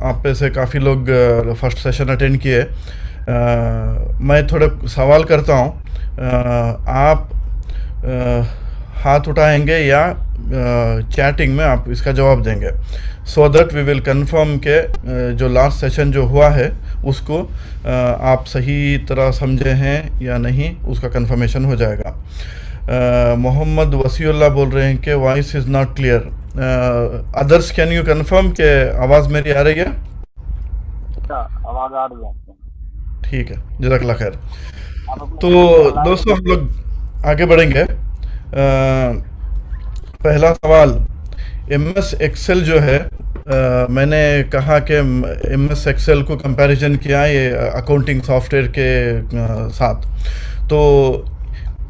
आप पे से काफ़ी लोग फर्स्ट सेशन अटेंड किए। मैं थोड़े सवाल करता हूँ। आप हाथ उठाएंगे या चैटिंग में आप इसका जवाब देंगे, so that we will confirm के जो लास्ट सेशन जो हुआ है उसको आप सही तरह समझे हैं या नहीं, उसका कंफर्मेशन हो जाएगा। मोहम्मद वसीउल्लाह बोल रहे हैं कि voice is not clear. Others, can you confirm कि आवाज़ मेरी आ रही है? आवाज आ रही है आपको? ठीक है, जज़ाकल्लाह खैर। आप अपने तो स्क्रीन को लाइव दोस्तों, हम देखिए। लोग आगे बढ़ेंगे। पहला सवाल, एम एस एक्सेल जो है, मैंने कहा कि एम एस एक्सेल को कंपैरिजन किया ये अकाउंटिंग सॉफ्टवेयर के साथ। तो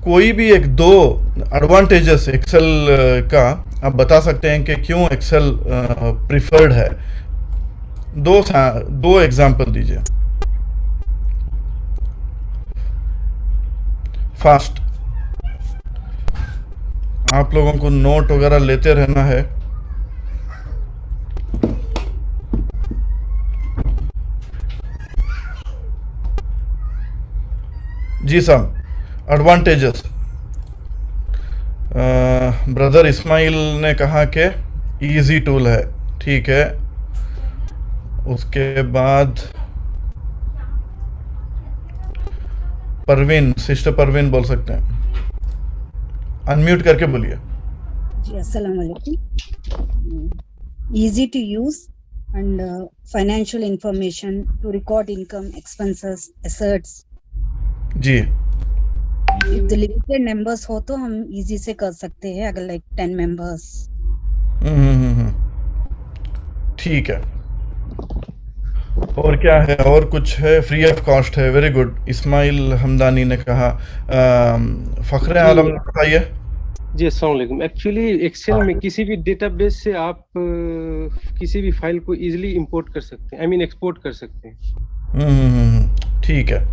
कोई भी एक दो एडवांटेजेस एक्सेल का आप बता सकते हैं कि क्यों एक्सेल प्रिफर्ड है? दो एग्जांपल दीजिए, फास्ट। आप लोगों को नोट वगैरह लेते रहना है। जी साहब, एडवांटेजेस। ब्रदर इस्माइल ने कहा कि इजी टूल है, ठीक है। उसके बाद परवीन, सिस्टर परवीन बोल सकते हैं, अनम्यूट करके बोलिए। जी अस्सलाम वालेकुम। Easy to use and financial information to record income, expenses, assets. Ji, If the limited members हो तो हम easy से कर सकते हैं, अगर like 10 members. ठीक है। और क्या है, और कुछ है? फ्री ऑफ कॉस्ट है, वेरी गुड। इस्माइल हमदानी ने कहा। फ़ख्र जी आलम बताइए। जी अस्सलाम वालेकुम। एक्चुअली एक्सेल में किसी भी डेटाबेस से आप किसी भी फाइल को इजीली इंपोर्ट कर सकते हैं, आई मीन एक्सपोर्ट कर सकते हैं। ठीक है।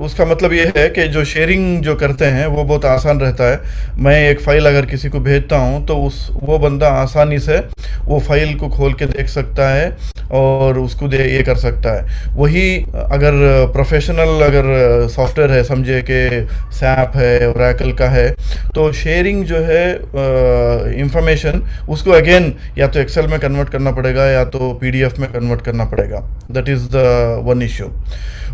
उसका मतलब ये है कि जो शेयरिंग जो करते हैं वो बहुत आसान रहता है। मैं एक फ़ाइल अगर किसी को भेजता हूँ तो वो बंदा आसानी से वो फाइल को खोल के देख सकता है और उसको ये कर सकता है। वही अगर प्रोफेशनल अगर सॉफ्टवेयर है, समझे कि सैप है, ओरेकल का है, तो शेयरिंग जो है इंफॉर्मेशन, उसको अगेन या तो एक्सेल में कन्वर्ट करना पड़ेगा या तो पीडीएफ में कन्वर्ट करना पड़ेगा। That is the one issue.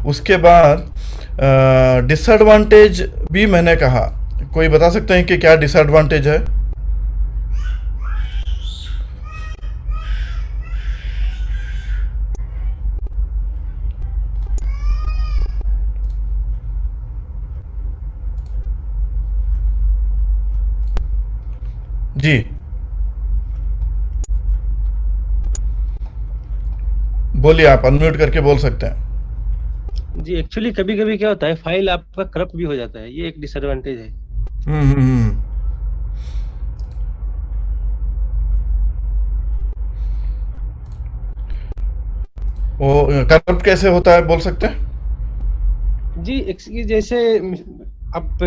उसके बाद डिसएडवांटेज भी मैंने कहा। कोई बता सकते हैं कि क्या डिसएडवांटेज है? जी, बोलिए, आप अनम्यूट करके बोल सकते हैं। जी एक्चुअली कभी कभी क्या होता है, फाइल आपका करप्ट भी हो जाता है, ये एक डिसएडवांटेज है। वो करप्ट कैसे होता है, बोल सकते हैं? जी जैसे अब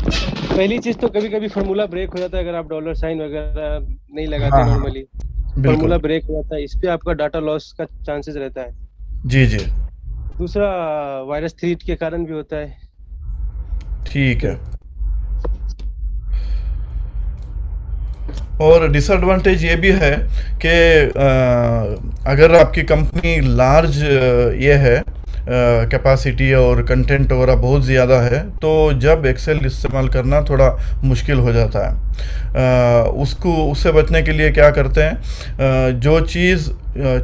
पहली चीज तो कभी कभी फार्मूला ब्रेक हो जाता है, अगर आप डॉलर साइन वगैरह नहीं लगाते हाँ, हाँ, नॉर्मली, फार्मूला बिल्कुल। ब्रेक हो जाता है, इस पे आपका डाटा लॉस का चांसेस रहता है। जी, जी, दूसरा वायरस थ्रेट के कारण भी होता है। ठीक है। और डिसएडवांटेज ये भी है कि अगर आपकी कंपनी लार्ज ये है, कैपेसिटी और कंटेंट वगैरह बहुत ज़्यादा है, तो जब एक्सेल इस्तेमाल करना थोड़ा मुश्किल हो जाता है। उससे बचने के लिए क्या करते हैं, जो चीज़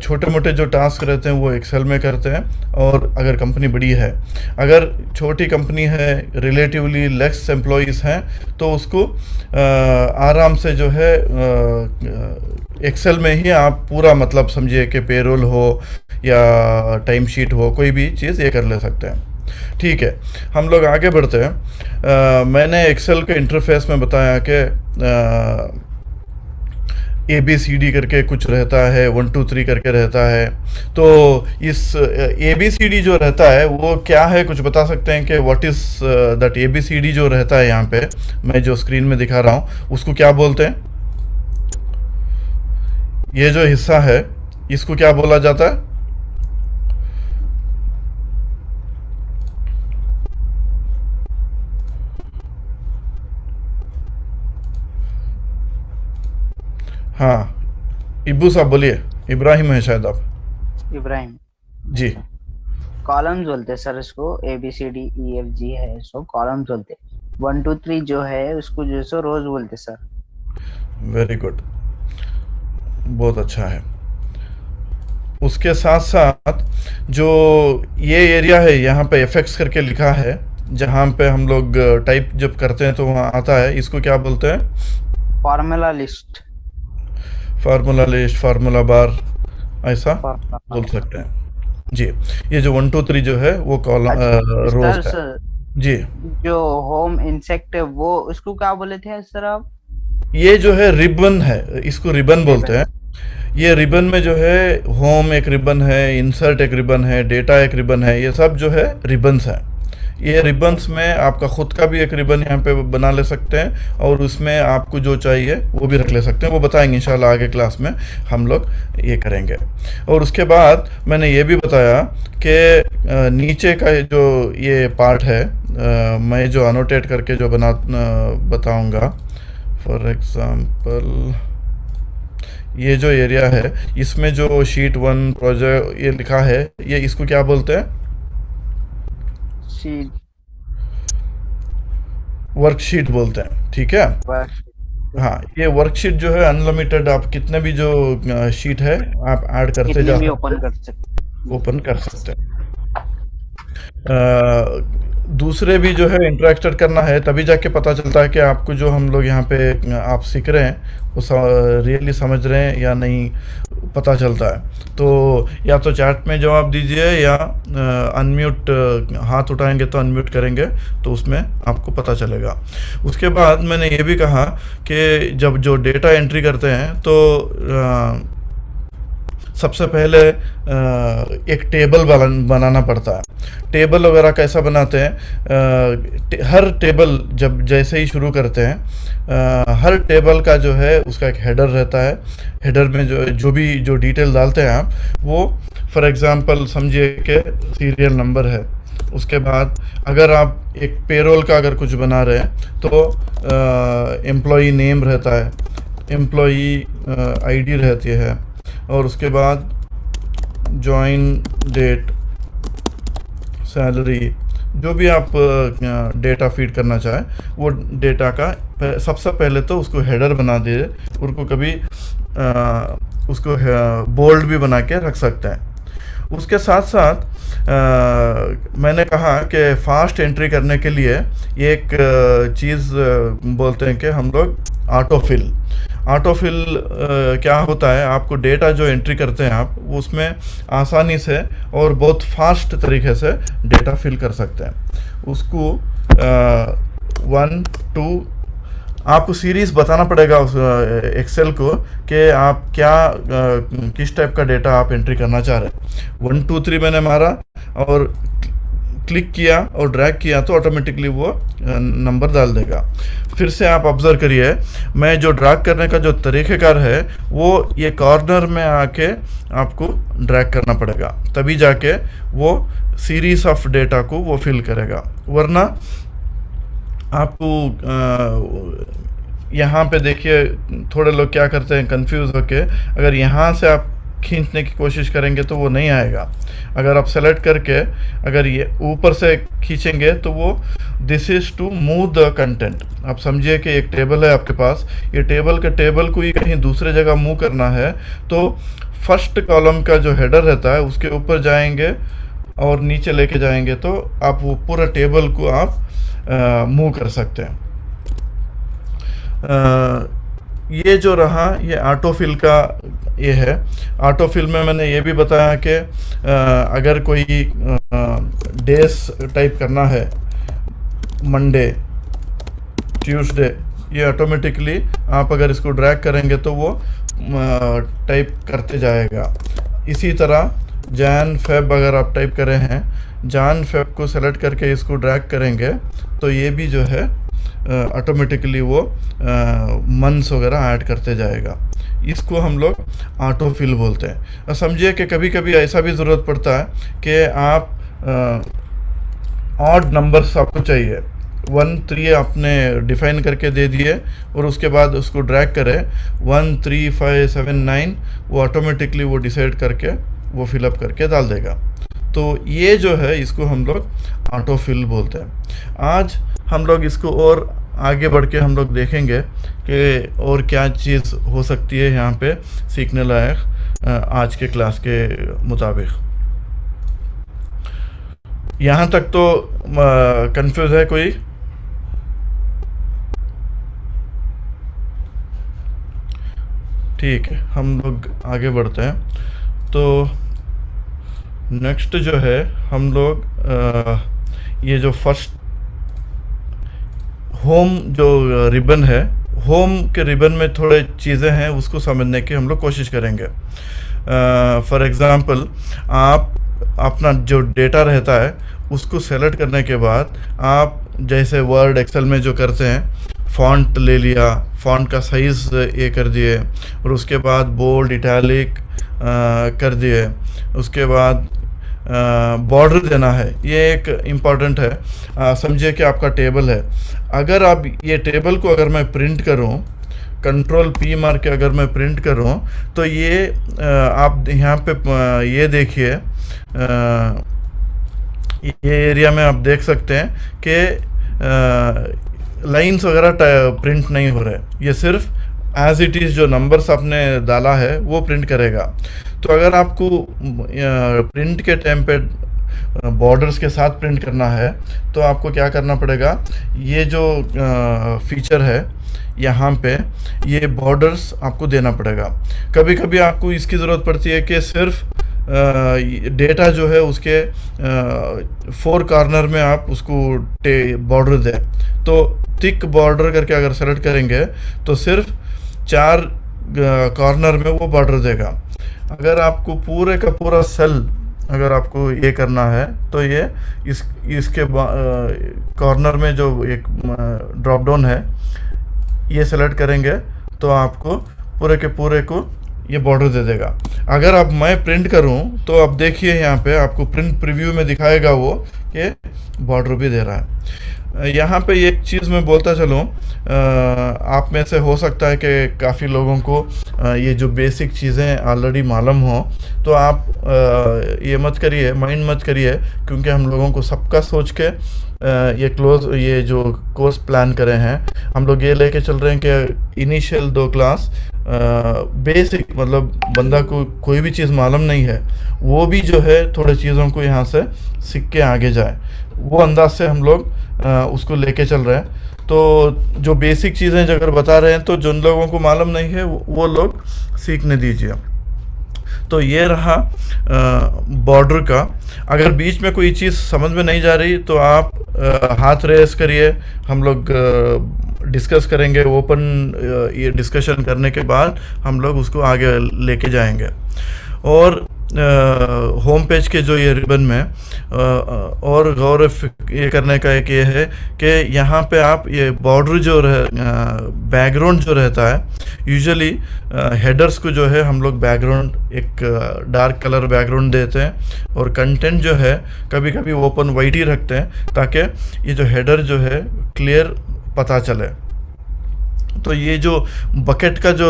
छोटे मोटे जो टास्क रहते हैं वो एक्सेल में करते हैं। और अगर कंपनी बड़ी है, अगर छोटी कंपनी है, रिलेटिवली लेस एम्प्लॉयज़ हैं, तो उसको आराम से जो है एक्सेल में ही आप पूरा, मतलब समझिए कि पेरोल हो या टाइम शीट हो, कोई भी चीज़ ये कर ले सकते हैं। ठीक है, हम लोग आगे बढ़ते हैं। मैंने एक्सेल के इंटरफेस में बताया कि ABCD करके कुछ रहता है, 1 2 3 करके रहता है। तो इस ABCD जो रहता है वो क्या है, कुछ बता सकते हैं कि व्हाट इज़ दैट ABCD जो रहता है? यहाँ पे मैं जो स्क्रीन में दिखा रहा हूँ उसको क्या बोलते हैं? ये जो हिस्सा है इसको क्या बोला जाता है? हाँ, इब्बू साहब बोलिए। इब्राहिम है शायद आप। इब्राहिम। जी। कॉलम्स बोलते हैं सर इसको, ABCDEFG है, इसको कॉलम्स बोलते हैं। 1 2 3 जो है उसको जो सो रोज बोलते हैं सर। वेरी गुड, बहुत अच्छा है। उसके साथ साथ जो ये एरिया है यहाँ पे एफेक्ट्स करके लिखा है, जहाँ पे हम लोग टाइप जब करते हैं तो वहाँ आता है, इसको क्या बोलते हैं? Formula list. Formula list, formula बार, ऐसा बोल सकते हैं। जी, ये जो 1 2 3 जो है वो कॉलम सर रोज है। सर जी, जो होम इंसेक्ट है वो उसको क्या बोले थे सर आप? ये जो है रिबन है, इसको रिबन बोलते हैं। ये रिबन में जो है होम एक रिबन है, इंसर्ट एक रिबन है, डेटा एक रिबन है, ये सब जो है रिबन्स है। ये रिबन्स में आपका खुद का भी एक रिबन यहाँ पे बना ले सकते हैं, और उसमें आपको जो चाहिए वो भी रख ले सकते हैं। वो बताएंगे इंशाल्लाह आगे क्लास में हम लोग ये करेंगे। और उसके बाद मैंने ये भी बताया कि नीचे का जो ये पार्ट है, मैं जो अनोटेट करके जो बताऊँगा, फॉर एग्ज़ाम्पल ये जो एरिया है इसमें जो शीट 1 प्रोजेक्ट ये लिखा है, ये इसको क्या बोलते हैं? शीट वर्कशीट बोलते हैं, ठीक है। हाँ, ये वर्कशीट जो है अनलिमिटेड, आप कितने भी जो शीट है आप ऐड करते कितने जा भी सकते ओपन कर सकते। ओपन कर सकते हैं। दूसरे भी जो है इंटरेक्ट करना है, तभी जाके पता चलता है कि आपको जो हम लोग यहाँ पे आप सीख रहे हैं वो रियली समझ रहे हैं या नहीं, पता चलता है। तो या तो चैट में जवाब दीजिए या अनम्यूट, हाथ उठाएंगे तो अनम्यूट करेंगे तो उसमें आपको पता चलेगा। उसके बाद मैंने ये भी कहा कि जब जो डेटा एंट्री करते हैं तो सबसे पहले एक टेबल बनाना पड़ता है। टेबल वगैरह कैसा बनाते हैं? हर टेबल जब जैसे ही शुरू करते हैं, हर टेबल का जो है उसका एक हेडर रहता है। हेडर में जो डिटेल डालते हैं आप, वो फॉर एग्ज़ाम्पल समझिए कि सीरियल नंबर है। उसके बाद अगर आप एक पेरोल का अगर कुछ बना रहे हैं तो एम्प्लॉई नेम रहता है, एम्प्लॉई आईडी रहती है, और उसके बाद जॉइन डेट, सैलरी, जो भी आप डेटा फीड करना चाहें वो डेटा का सबसे पहले तो उसको हेडर बना दे, उसको कभी उसको बोल्ड भी बना के रख सकते हैं। उसके साथ साथ मैंने कहा कि फास्ट एंट्री करने के लिए एक चीज़ बोलते हैं कि हम लोग ऑटोफिल। ऑटोफिल क्या होता है? आपको डेटा जो एंट्री करते हैं आप, उसमें आसानी से और बहुत फास्ट तरीके से डेटा फिल कर सकते हैं। उसको 1 2 आपको सीरीज़ बताना पड़ेगा उस एक्सेल को कि आप क्या किस टाइप का डेटा आप एंट्री करना चाह रहे हैं। 1 2 3 मैंने मारा और क्लिक किया और ड्रैग किया तो ऑटोमेटिकली वो नंबर डाल देगा। फिर से आप ऑब्ज़र्व करिए, मैं जो ड्रैग करने का जो तरीक़ेकार है वो ये कॉर्नर में आके आपको ड्रैग करना पड़ेगा, तभी जाके वो सीरीज़ ऑफ डेटा को वो फिल करेगा। वरना आपको यहाँ पे देखिए थोड़े लोग क्या करते हैं कंफ्यूज होके, अगर यहाँ से आप खींचने की कोशिश करेंगे तो वो नहीं आएगा। अगर आप सेलेक्ट करके अगर ये ऊपर से खींचेंगे तो वो this is to move the content. आप समझिए कि एक टेबल है आपके पास, ये टेबल को ही कहीं दूसरे जगह मूव करना है तो फर्स्ट कॉलम का जो हेडर रहता है उसके ऊपर जाएंगे और नीचे लेके जाएंगे तो आप वो पूरा टेबल को आप मूव कर सकते हैं। ये जो रहा ये ऑटोफिल का ये है। ऑटोफिल में मैंने ये भी बताया कि अगर कोई डेज टाइप करना है, मंडे, ट्यूसडे, ये ऑटोमेटिकली आप अगर इसको ड्रैग करेंगे तो वो टाइप करते जाएगा। इसी तरह जैन फेब अगर आप टाइप कर रहे हैं, जैन फेब को सेलेक्ट करके इसको ड्रैग करेंगे तो ये भी जो है ऑटोमेटिकली वो मंथ्स वगैरह ऐड करते जाएगा। इसको हम लोग ऑटो फिल बोलते हैं। और समझिए कि कभी कभी ऐसा भी ज़रूरत पड़ता है कि आप ऑड नंबर्स आपको चाहिए, 1 3 आपने डिफाइन करके दे दिए और उसके बाद उसको ड्रैग करें 1 3 5 7 9, वो ऑटोमेटिकली वो डिसाइड करके वो फिलअप करके डाल देगा। तो ये जो है इसको हम लोग ऑटो फिल बोलते हैं। आज हम लोग इसको और आगे बढ़ के हम लोग देखेंगे कि और क्या चीज़ हो सकती है यहाँ पे सीखने लायक आज के क्लास के मुताबिक। यहाँ तक तो कंफ्यूज है कोई? ठीक है, हम लोग आगे बढ़ते हैं। तो नेक्स्ट जो है हम लोग ये जो फर्स्ट होम जो रिबन है, होम के रिबन में थोड़े चीज़ें हैं उसको समझने की हम लोग कोशिश करेंगे। फॉर एग्ज़ाम्पल, आप अपना जो डेटा रहता है उसको सेलेक्ट करने के बाद आप जैसे वर्ड एक्सेल में जो करते हैं, फ़ॉन्ट ले लिया, फ़ॉन्ट का साइज़ ये कर दिए और उसके बाद बोल्ड इटैलिक कर दिए, उसके बाद बॉर्डर देना है। ये एक इम्पॉर्टेंट है। समझिए कि आपका टेबल है, अगर आप ये टेबल को अगर मैं प्रिंट करूं, कंट्रोल P मार के अगर मैं प्रिंट करूं, तो ये आप यहाँ पे ये देखिए, ये एरिया में आप देख सकते हैं कि लाइंस वगैरह प्रिंट नहीं हो रहे, ये सिर्फ एज इट इज़ जो नंबर्स आपने डाला है वो प्रिंट करेगा। तो अगर आपको प्रिंट के टाइम पे बॉर्डर्स के साथ प्रिंट करना है तो आपको क्या करना पड़ेगा, ये जो फीचर है यहाँ पे ये बॉर्डर्स आपको देना पड़ेगा। कभी कभी आपको इसकी ज़रूरत पड़ती है कि सिर्फ डेटा जो है उसके 4 कॉर्नर में आप उसको बॉर्डर दें। तो थिक बॉर्डर करके अगर सेलेक्ट करेंगे तो सिर्फ 4 कॉर्नर में वो बॉर्डर देगा। अगर आपको पूरे का पूरा सेल अगर आपको ये करना है तो ये इसके कॉर्नर में जो एक ड्रॉप डाउन है ये सेलेक्ट करेंगे तो आपको पूरे के पूरे को ये बॉर्डर दे देगा। अगर अब मैं प्रिंट करूं तो अब देखिए यहाँ पे आपको प्रिंट प्रीव्यू में दिखाएगा वो कि बॉर्डर भी दे रहा है। यहाँ पे एक चीज़ मैं बोलता चलूँ, आप में से हो सकता है कि काफ़ी लोगों को ये जो बेसिक चीज़ें ऑलरेडी मालूम हो, तो आप ये मत करिए, माइंड मत करिए, क्योंकि हम लोगों को सबका सोच के ये जो कोर्स प्लान करे हैं, हम लोग ये लेके चल रहे हैं कि इनिशियल 2 क्लास बेसिक, मतलब बंदा को कोई भी चीज़ मालूम नहीं है वो भी जो है थोड़े चीज़ों को यहाँ से सीख के आगे जाए, वो अंदाज से हम लोग उसको लेके चल रहे हैं। तो जो बेसिक चीज़ें अगर बता रहे हैं तो जिन लोगों को मालूम नहीं है वो लोग सीखने दीजिए। तो ये रहा बॉर्डर का। अगर बीच में कोई चीज़ समझ में नहीं जा रही तो आप हाथ रेस करिए, हम लोग डिस्कस करेंगे। ओपन ये डिस्कशन करने के बाद हम लोग उसको आगे लेके जाएंगे। और होम पेज के जो ये रिबन में और गौर ये करने का एक ये है कि यहाँ पे आप ये बॉर्डर जो बैकग्राउंड जो रहता है, यूजुअली हेडर्स को जो है हम लोग बैकग्राउंड एक डार्क कलर बैकग्राउंड देते हैं और कंटेंट जो है कभी कभी ओपन वाइट ही रखते हैं ताकि ये जो हेडर जो है क्लियर पता चले। तो ये जो बकेट का जो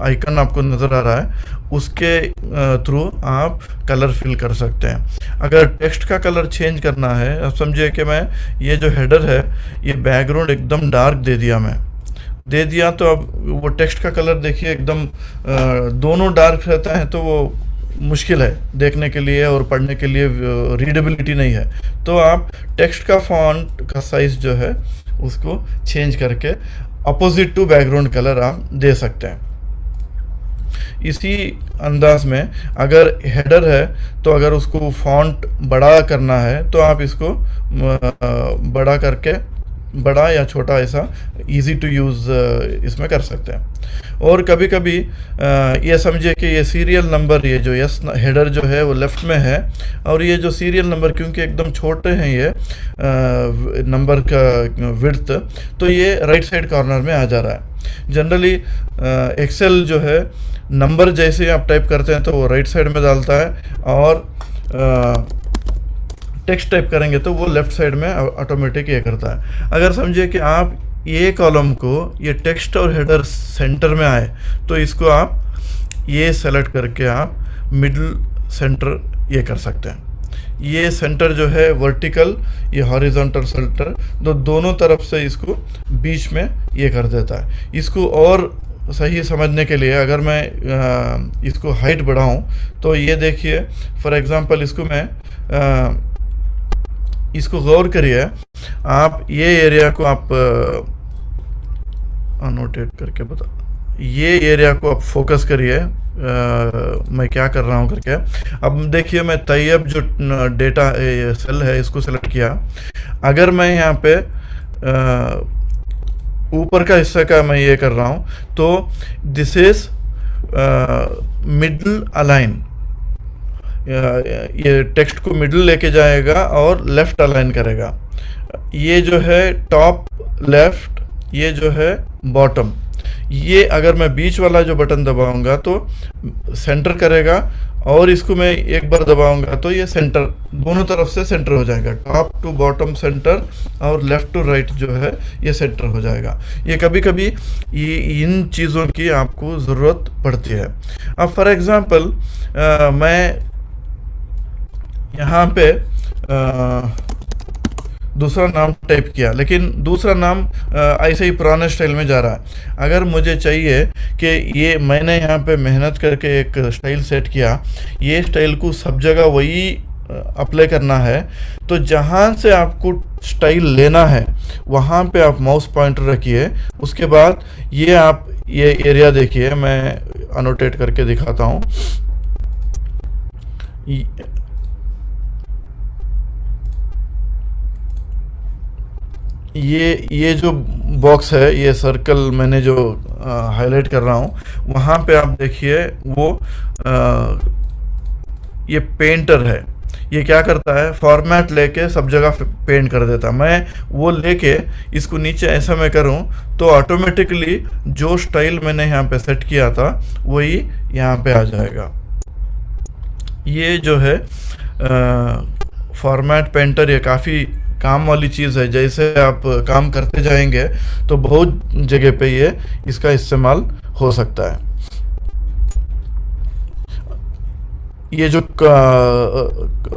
आइकन आपको नज़र आ रहा है उसके थ्रू आप कलर फिल कर सकते हैं। अगर टेक्स्ट का कलर चेंज करना है, अब समझिए कि मैं ये जो हेडर है ये बैकग्राउंड एकदम डार्क दे दिया तो अब वो टेक्स्ट का कलर देखिए एकदम दोनों डार्क रहता है तो वो मुश्किल है देखने के लिए और पढ़ने के लिए, रीडेबिलिटी नहीं है। तो आप टेक्स्ट का फॉन्ट का साइज़ जो है उसको चेंज करके अपोजिट टू बैकग्राउंड कलर आप दे सकते हैं। इसी अंदाज में अगर हेडर है तो अगर उसको फॉन्ट बड़ा करना है तो आप इसको बड़ा करके बड़ा या छोटा ऐसा इजी टू यूज़ इसमें कर सकते हैं। और कभी कभी ये समझिए कि ये सीरियल नंबर, ये जो यस हेडर जो है वो लेफ़्ट में है, और ये जो सीरियल नंबर क्योंकि एकदम छोटे हैं ये नंबर का विड्थ, तो ये राइट साइड कॉर्नर में आ जा रहा है। जनरली एक्सेल जो है नंबर जैसे ही आप टाइप करते हैं तो वो राइट साइड में डालता है, और टेक्स्ट टाइप करेंगे तो वो लेफ़्ट साइड में ऑटोमेटिक ये करता है। अगर समझिए कि आप ये कॉलम को, ये टेक्स्ट और हेडर सेंटर में आए, तो इसको आप ये सेलेक्ट करके आप मिडल सेंटर ये कर सकते हैं। ये सेंटर जो है वर्टिकल, ये हॉरिजॉन्टल सेंटर, तो दोनों तरफ से इसको बीच में ये कर देता है। इसको और सही समझने के लिए अगर मैं इसको हाइट बढ़ाऊं तो ये देखिए, फॉर एग्जांपल इसको मैं इसको गौर करिए, आप ये एरिया को आप अनोटेट करके बता, ये एरिया को आप फोकस करिए मैं क्या कर रहा हूँ करके। अब देखिए मैं तैयब जो डेटा सेल है इसको सेलेक्ट किया। अगर मैं यहाँ पे ऊपर का हिस्से का मैं ये कर रहा हूँ तो दिस इज मिडल अलाइन, ये टेक्स्ट को मिडल लेके जाएगा और लेफ़्ट अलाइन करेगा। ये जो है टॉप लेफ़्ट, ये जो है बॉटम। ये अगर मैं बीच वाला जो बटन दबाऊंगा तो सेंटर करेगा, और इसको मैं एक बार दबाऊंगा तो ये सेंटर, दोनों तरफ से सेंटर हो जाएगा, टॉप टू बॉटम सेंटर और लेफ़्ट टू राइट जो है ये सेंटर हो जाएगा। ये कभी कभी ये इन चीज़ों की आपको ज़रूरत पड़ती है। अब फॉर एग्ज़ाम्पल मैं यहाँ पे दूसरा नाम टाइप किया, लेकिन दूसरा नाम ऐसे ही पुराने स्टाइल में जा रहा है। अगर मुझे चाहिए कि ये मैंने यहाँ पे मेहनत करके एक स्टाइल सेट किया, ये स्टाइल को सब जगह वही अप्लाई करना है, तो जहाँ से आपको स्टाइल लेना है वहाँ पे आप माउस पॉइंटर रखिए। उसके बाद ये आप ये एरिया देखिए, मैं अनोटेट करके दिखाता हूँ। ये जो बॉक्स है, ये सर्कल मैंने जो हाईलाइट कर रहा हूँ, वहाँ पे आप देखिए वो ये पेंटर है। ये क्या करता है, फॉर्मेट लेके सब जगह पेंट कर देता। मैं वो लेके इसको नीचे ऐसा मैं करूँ तो ऑटोमेटिकली जो स्टाइल मैंने यहाँ पे सेट किया था वही यहाँ पे आ जाएगा। ये जो है फॉर्मेट पेंटर, ये काफ़ी काम वाली चीज़ है। जैसे आप काम करते जाएंगे तो बहुत जगह पे ये इसका इस्तेमाल हो सकता है। ये जो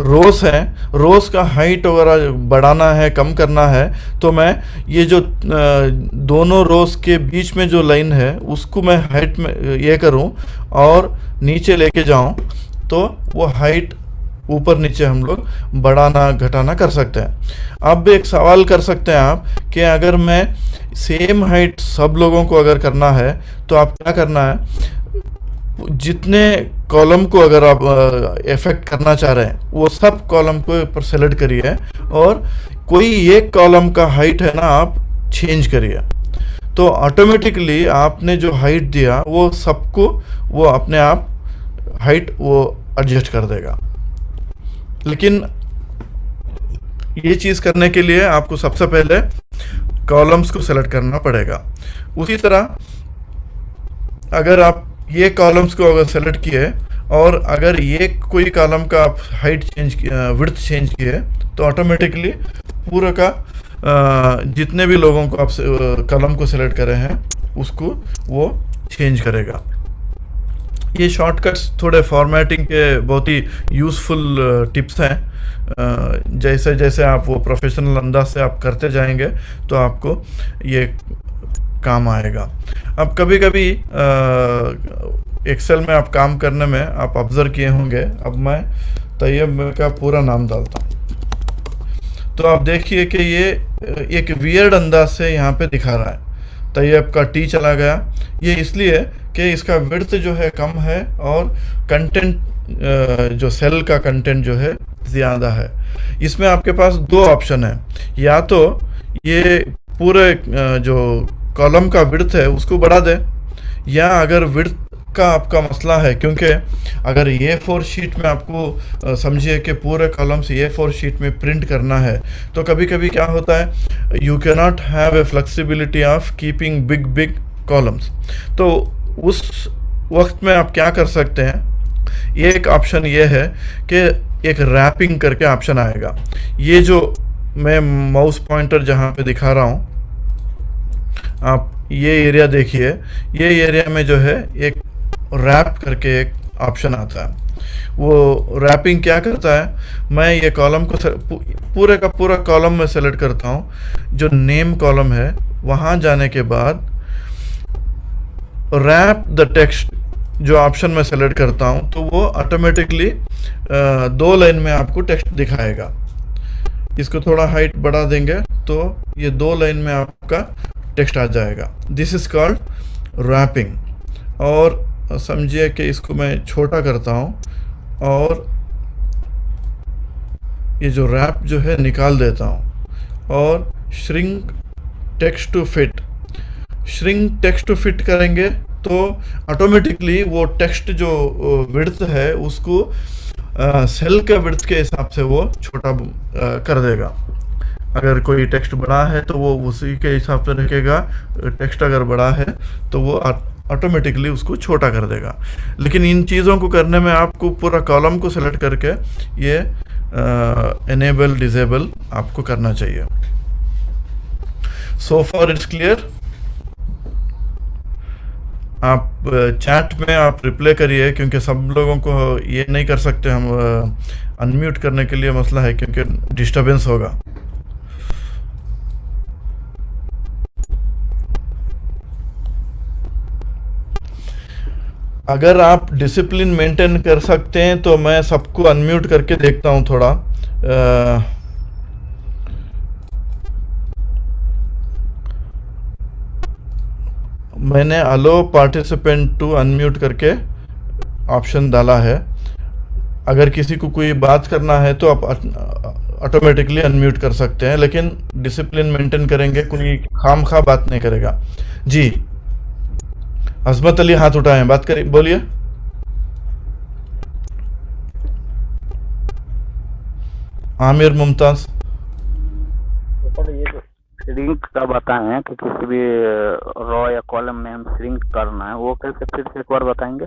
रोस है, रोस का हाइट वगैरह बढ़ाना है, कम करना है, तो मैं ये जो दोनों रोस के बीच में जो लाइन है उसको मैं हाइट में ये करूं और नीचे लेके जाऊं तो वो हाइट ऊपर नीचे हम लोग बढ़ाना घटाना कर सकते हैं। अब एक सवाल कर सकते हैं आप कि अगर मैं सेम हाइट सब लोगों को अगर करना है तो आप क्या करना है, जितने कॉलम को अगर आप इफेक्ट करना चाह रहे हैं वो सब कॉलम को ऊपर सेलेक्ट करिए और कोई एक कॉलम का हाइट है ना आप चेंज करिए, तो ऑटोमेटिकली आपने जो हाइट दिया वो सबको वो अपने आप हाइट वो एडजस्ट कर देगा। लेकिन ये चीज़ करने के लिए आपको सबसे पहले कॉलम्स को सेलेक्ट करना पड़ेगा। उसी तरह अगर आप ये कॉलम्स को अगर सेलेक्ट किए और अगर ये कोई कॉलम का आप हाइट चेंज विड्थ चेंज किए तो ऑटोमेटिकली पूरा का जितने भी लोगों को आप कॉलम को सेलेक्ट करे हैं उसको वो चेंज करेगा। ये शॉर्टकट्स थोड़े फॉर्मेटिंग के बहुत ही यूज़फुल टिप्स हैं। जैसे जैसे आप वो प्रोफेशनल अंदाज से आप करते जाएंगे तो आपको ये काम आएगा। अब कभी कभी एक्सेल में आप काम करने में आप ऑब्ज़र्व किए होंगे, अब मैं तैयब का पूरा नाम डालता हूँ तो आप देखिए कि ये एक वियर्ड अंदाज से यहाँ पे दिखा रहा है। तैयब का टी चला गया, ये इसलिए कि इसका विड्थ जो है कम है और कंटेंट जो सेल का कंटेंट जो है ज़्यादा है। इसमें आपके पास दो ऑप्शन है, या तो ये पूरे जो कॉलम का विड्थ है उसको बढ़ा दें, या अगर विड्थ का आपका मसला है, क्योंकि अगर A4 शीट में आपको समझिए कि पूरे कॉलम से A4 शीट में प्रिंट करना है, तो कभी कभी क्या होता है, you can not have a flexibility of keeping big big columns. तो उस वक्त में आप क्या कर सकते हैं, एक ऑप्शन ये है कि एक रैपिंग करके ऑप्शन आएगा। ये जो मैं माउस पॉइंटर जहाँ पे दिखा रहा हूँ, आप ये एरिया देखिए, ये एरिया में जो है एक रैप करके एक ऑप्शन आता है। वो रैपिंग क्या करता है, मैं ये कॉलम को पूरे का पूरा कॉलम में सेलेक्ट करता हूँ, जो नेम कॉलम है वहाँ जाने के बाद रैप द टेक्स्ट जो ऑप्शन में सेलेक्ट करता हूँ, तो वो ऑटोमेटिकली 2 लाइन में आपको टेक्स्ट दिखाएगा। इसको थोड़ा हाइट बढ़ा देंगे तो ये 2 लाइन में आपका टेक्स्ट आ जाएगा। This is called wrapping. और समझिए कि इसको मैं छोटा करता हूँ और ये जो रैप जो है निकाल देता हूँ और shrink text to fit, shrink text to fit करेंगे तो ऑटोमेटिकली वो टेक्स्ट जो विड्थ है उसको सेल के विड्थ के हिसाब से वो छोटा कर देगा। अगर कोई टेक्स्ट बड़ा है तो वो उसी के हिसाब से रखेगा, टेक्स्ट अगर बड़ा है तो वो ऑटोमेटिकली उसको छोटा कर देगा। लेकिन इन चीज़ों को करने में आपको पूरा कॉलम को सेलेक्ट करके ये एनेबल डिसेबल आपको करना चाहिए। So for its clear. आप चैट में आप रिप्लाई करिए, क्योंकि सब लोगों को ये नहीं कर सकते हम, अनम्यूट करने के लिए मसला है क्योंकि डिस्टरबेंस होगा। अगर आप डिसिप्लिन मेंटेन कर सकते हैं तो मैं सबको अनम्यूट करके देखता हूं थोड़ा। मैंने अलो पार्टिसिपेंट टू अनम्यूट करके ऑप्शन डाला है। अगर किसी को कोई बात करना है तो आप ऑटोमेटिकली अनम्यूट कर सकते हैं, लेकिन डिसिप्लिन मेंटेन करेंगे, कोई खामखा बात नहीं करेगा। जी, अजमत अली हाथ उठाए, बात करिए, बोलिए। आमिर मुमताज। सर ये जो श्रिंक का बताए हैं कि किसी भी रो या कॉलम में हम श्रिंक करना है, वो कैसे फिर से एक बार बताएंगे?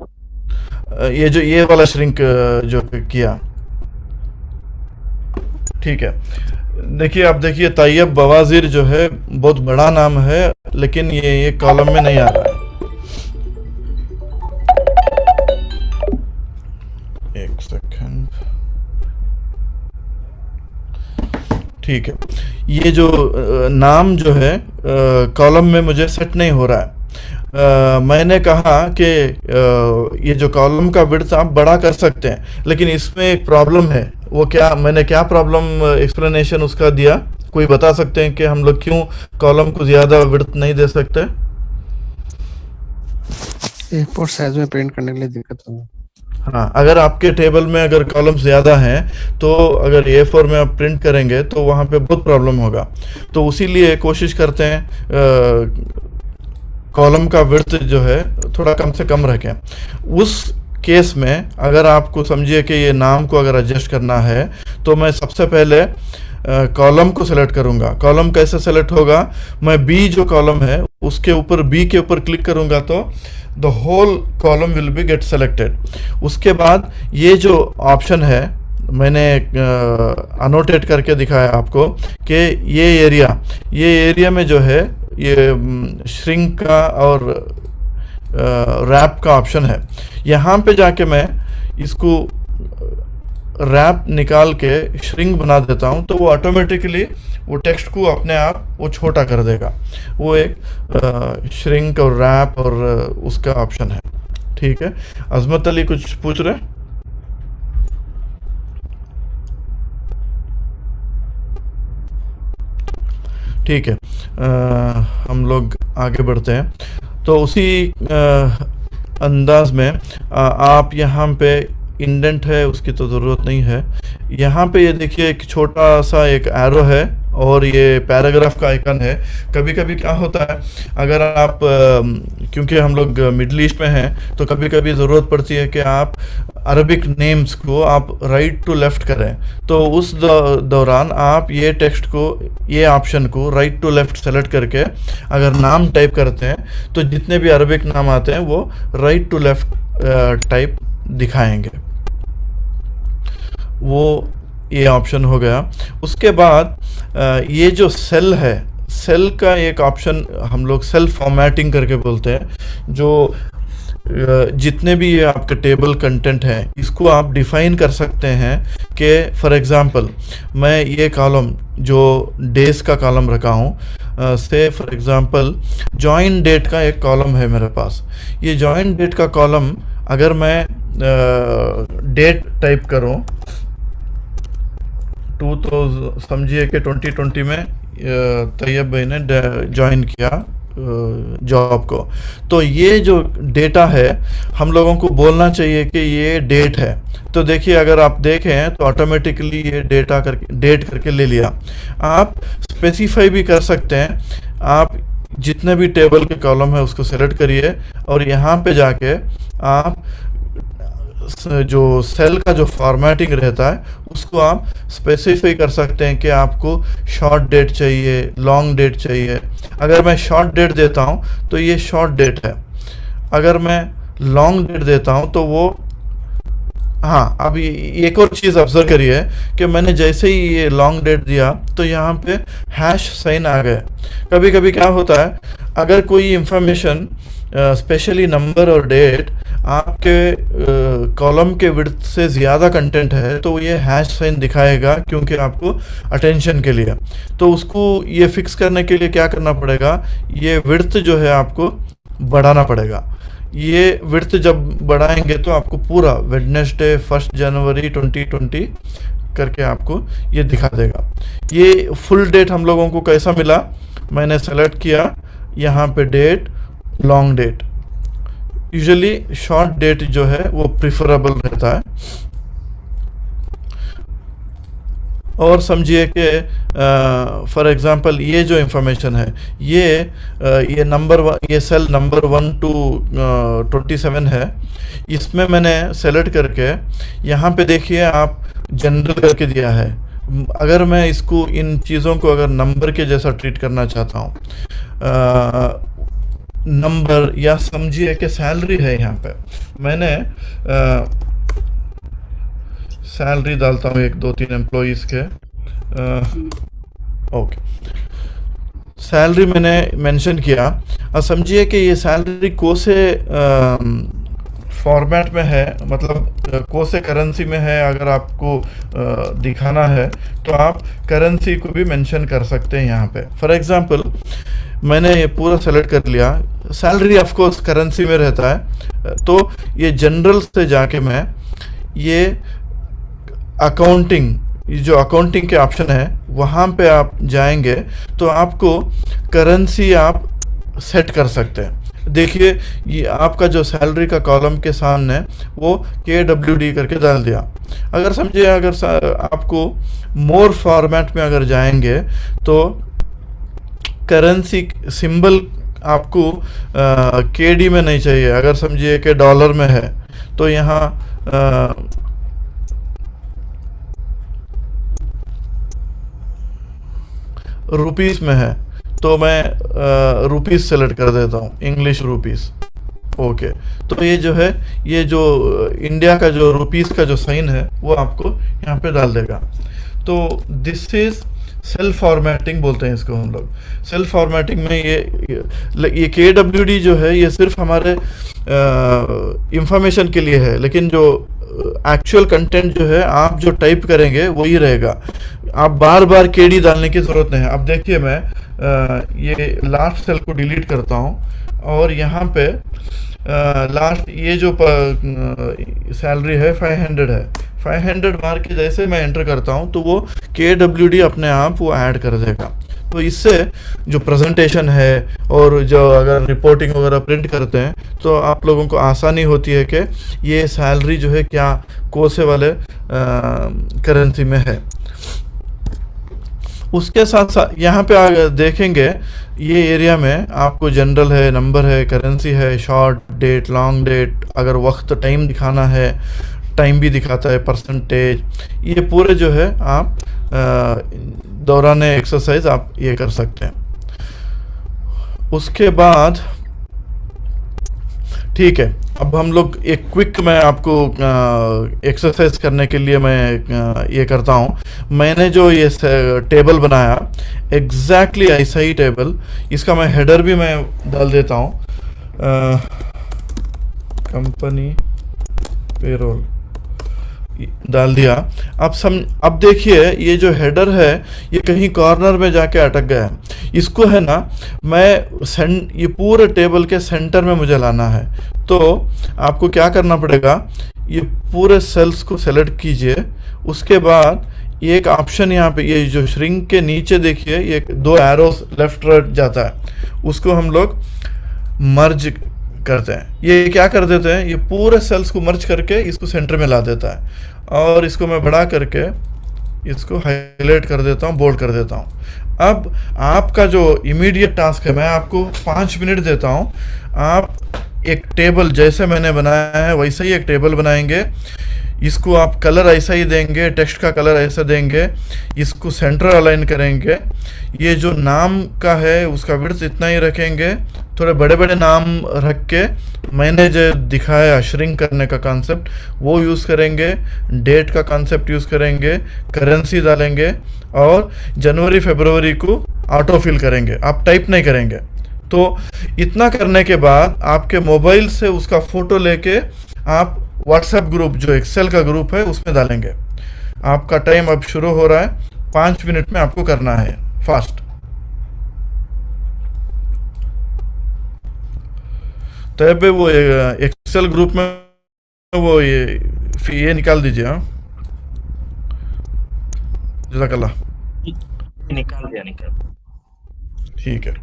ये जो ये वाला श्रिंक जो किया, ठीक है। देखिए, आप देखिए तैयब बवाजीर जो है बहुत बड़ा नाम है, लेकिन ये कॉलम में नहीं आ रहा है। एक सेकंड, ठीक है। ये जो नाम जो है कॉलम में मुझे सेट नहीं हो रहा है। मैंने कहा कि ये जो कॉलम का विड्थ आप बड़ा कर सकते हैं, लेकिन इसमें एक प्रॉब्लम है। वो क्या, मैंने क्या प्रॉब्लम एक्सप्लेनेशन उसका दिया, कोई बता सकते हैं कि हम लोग क्यों कॉलम को ज़्यादा विड्थ नहीं दे सकते? A4 साइज में प्रिंट करने के लिए दिक्कत होगी। हाँ, अगर आपके टेबल में अगर कॉलम ज़्यादा हैं तो अगर A4 में आप प्रिंट करेंगे तो वहाँ पे बहुत प्रॉब्लम होगा। तो उसी लिए कोशिश करते हैं कॉलम का विड्थ जो है थोड़ा कम से कम रखें। उस केस में अगर आपको समझिए कि ये नाम को अगर एडजस्ट करना है तो मैं सबसे पहले कॉलम को सेलेक्ट करूंगा। कॉलम कैसे सेलेक्ट होगा, मैं बी जो कॉलम है उसके ऊपर, बी के ऊपर क्लिक करूंगा तो the whole column will be get selected. उसके बाद ये जो ऑप्शन है मैंने अनोटेट करके दिखाया आपको कि ये एरिया में जो है ये श्रिंक का और रैप का ऑप्शन है। यहाँ पे जाके मैं इसको रैप निकाल के श्रिंक बना देता हूँ तो वो ऑटोमेटिकली वो टेक्स्ट को अपने आप वो छोटा कर देगा। वो एक श्रिंक और रैप और उसका ऑप्शन है। ठीक है, अजमत अली कुछ पूछ रहे? ठीक है, हम लोग आगे बढ़ते हैं। तो उसी अंदाज में आप यहाँ पे इंडेंट है उसकी तो ज़रूरत नहीं है। यहाँ पे ये देखिए एक छोटा सा एक एरो है और ये पैराग्राफ का आइकन है। कभी कभी क्या होता है, अगर आप क्योंकि हम लोग मिडल ईस्ट में हैं तो कभी कभी ज़रूरत पड़ती है कि आप अरबिक नेम्स को आप राइट टू लेफ़्ट करें, तो उस दौरान आप ये टेक्स्ट को, ये ऑप्शन को राइट टू लेफ़्ट सेलेक्ट करके अगर नाम टाइप करते हैं तो जितने भी अरबिक नाम आते हैं वो राइट टू लेफ़्ट टाइप दिखाएंगे। वो ये ऑप्शन हो गया। उसके बाद ये जो सेल है, सेल का एक ऑप्शन हम लोग सेल फॉर्मेटिंग करके बोलते हैं, जो जितने भी ये आपके टेबल कंटेंट हैं इसको आप डिफ़ाइन कर सकते हैं कि फॉर एग्ज़ाम्पल मैं ये कॉलम जो डेज का कॉलम रखा हूँ, से फॉर एग्ज़ाम्पल जॉइन डेट का एक कॉलम है मेरे पास। ये जॉइन डेट का कॉलम अगर मैं डेट टाइप करूँ तो समझिए कि 2020 में तैयब भाई ने ज्वाइन किया जॉब को, तो ये जो डेटा है हम लोगों को बोलना चाहिए कि ये डेट है। तो देखिए अगर आप देखें तो ऑटोमेटिकली ये डेटा करके डेट करके ले लिया। आप स्पेसिफाई भी कर सकते हैं, आप जितने भी टेबल के कॉलम है उसको सेलेक्ट करिए और यहाँ पे जाके आप जो सेल का जो फॉर्मेटिंग रहता है उसको आप स्पेसिफाई कर सकते हैं कि आपको शॉर्ट डेट चाहिए, लॉन्ग डेट चाहिए। अगर मैं शॉर्ट डेट देता हूं तो ये शॉर्ट डेट है, अगर मैं लॉन्ग डेट देता हूं तो वो, हाँ अब एक और चीज़ ऑब्जर्व करिए कि मैंने जैसे ही ये लॉन्ग डेट दिया तो यहाँ पे हैश साइन आ गए। कभी कभी क्या होता है, अगर कोई इंफॉर्मेशन स्पेशली नंबर और डेट आपके कॉलम के विड्थ से ज़्यादा कंटेंट है तो ये हैश साइन दिखाएगा, क्योंकि आपको अटेंशन के लिए। तो उसको ये फिक्स करने के लिए क्या करना पड़ेगा, ये विड्थ जो है आपको बढ़ाना पड़ेगा। ये विड्थ जब बढ़ाएंगे तो आपको पूरा वेडनेसडे 1 जनवरी 2020 करके आपको ये दिखा देगा। ये फुल डेट हम लोगों को कैसा मिला, मैंने सेलेक्ट किया यहाँ पे date, long date. Usually short date जो है वो प्रिफरेबल रहता है। और समझिए कि फॉर एग्जांपल ये जो इंफॉर्मेशन है ये नंबर ये सेल नंबर 1 to 27 है, इसमें मैंने सेलेक्ट करके यहाँ पे देखिए आप जनरल करके दिया है। अगर मैं इसको इन चीज़ों को अगर नंबर के जैसा ट्रीट करना चाहता हूँ, नंबर या समझिए कि सैलरी है, यहाँ पे मैंने सैलरी डालता हूँ 1 2 3 एम्प्लॉइज़ के, ओके सैलरी मैंने मेंशन किया। और समझिए कि ये सैलरी को से फॉर्मेट में है, मतलब को से करेंसी में है। अगर आपको दिखाना है तो आप करेंसी को भी मेंशन कर सकते हैं यहाँ पे। फॉर एग्जांपल मैंने ये पूरा सेलेक्ट कर लिया, सैलरी ऑफ कोर्स करेंसी में रहता है, तो ये जनरल से जाके मैं ये अकाउंटिंग, ये जो अकाउंटिंग के ऑप्शन है वहाँ पे आप जाएंगे तो आपको करेंसी आप सेट कर सकते हैं। देखिए ये आपका जो सैलरी का कॉलम के सामने वो KWD करके डाल दिया। अगर समझिए अगर आपको मोर फॉर्मेट में अगर जाएंगे तो करेंसी सिंबल आपको KD में नहीं चाहिए। अगर समझिए कि डॉलर में है तो यहाँ रुपीस में है तो मैं रुपीस सेलेक्ट कर देता हूँ, इंग्लिश रुपीस। ओके, तो ये जो है, ये जो इंडिया का जो रुपीस का जो साइन है वो आपको यहाँ पे डाल देगा। तो दिस इज सेल्फ फॉर्मेटिंग बोलते हैं इसको हम लोग। सेल्फ फॉर्मेटिंग में ये KWD जो है ये सिर्फ हमारे इंफॉर्मेशन के लिए है, लेकिन जो एक्चुअल कंटेंट जो है आप जो टाइप करेंगे वही रहेगा। आप बार बार KD डालने की ज़रूरत नहीं है। अब देखिए मैं ये लास्ट सेल को डिलीट करता हूँ और यहाँ पे लास्ट ये जो सैलरी है 500 है, 500 मार के जैसे मैं एंटर करता हूँ तो वो KWD अपने आप वो ऐड कर देगा। तो इससे जो प्रेजेंटेशन है और जो अगर रिपोर्टिंग वगैरह प्रिंट करते हैं तो आप लोगों को आसानी होती है कि ये सैलरी जो है क्या कोसे वाले करेंसी में है। उसके साथ साथ यहाँ पे देखेंगे ये एरिया में आपको जनरल है, नंबर है, करेंसी है, शॉर्ट डेट, लॉन्ग डेट, अगर वक्त टाइम दिखाना है टाइम भी दिखाता है, परसेंटेज, ये पूरे जो है आप दौरान एक्सरसाइज आप ये कर सकते हैं। उसके बाद ठीक है, अब हम लोग एक क्विक मैं आपको एक्सरसाइज करने के लिए मैं ये करता हूँ। मैंने जो ये टेबल बनाया एग्जैक्टली ऐसा ही टेबल, इसका मैं हेडर भी मैं डाल देता हूँ, कंपनी पेरोल डाल दिया। अब देखिए ये जो हेडर है ये कहीं कॉर्नर में जाके अटक गया है। इसको है ना ये पूरे टेबल के सेंटर में मुझे लाना है। तो आपको क्या करना पड़ेगा, ये पूरे सेल्स को सेलेक्ट कीजिए। उसके बाद एक ऑप्शन यहाँ पे ये जो श्रिंक के नीचे देखिए ये 2 एरोस लेफ्ट राइट जाता है, उसको हम लोग मर्ज करते हैं। ये क्या कर देते हैं, ये पूरे सेल्स को मर्ज करके इसको सेंटर में ला देता है। और इसको मैं बड़ा करके इसको हाईलाइट कर देता हूँ, बोल्ड कर देता हूँ। अब आपका जो इमीडिएट टास्क है, मैं आपको 5 मिनट देता हूँ। आप एक टेबल जैसे मैंने बनाया है वैसे ही एक टेबल बनाएंगे। इसको आप कलर ऐसा ही देंगे, टेक्स्ट का कलर ऐसा देंगे, इसको सेंटर अलाइन करेंगे। ये जो नाम का है उसका विड्थ इतना ही रखेंगे, थोड़े बड़े बड़े नाम रख के मैंने जो दिखाया श्रिंक करने का कॉन्सेप्ट वो यूज़ करेंगे, डेट का कॉन्सेप्ट यूज़ करेंगे, करेंसी डालेंगे और जनवरी फरवरी को ऑटो फिल करेंगे, आप टाइप नहीं करेंगे। तो इतना करने के बाद आपके मोबाइल से उसका फ़ोटो लेके आप व्हाट्सएप ग्रुप जो एक्सेल का ग्रुप है उसमें डालेंगे। आपका टाइम अब शुरू हो रहा है, 5 मिनट में आपको करना है फास्ट। तब वो एक्सेल ग्रुप में वो ये निकाल दीजिए। हाँ, जज़ाकल्लाह। निकाल दिया। ठीक है।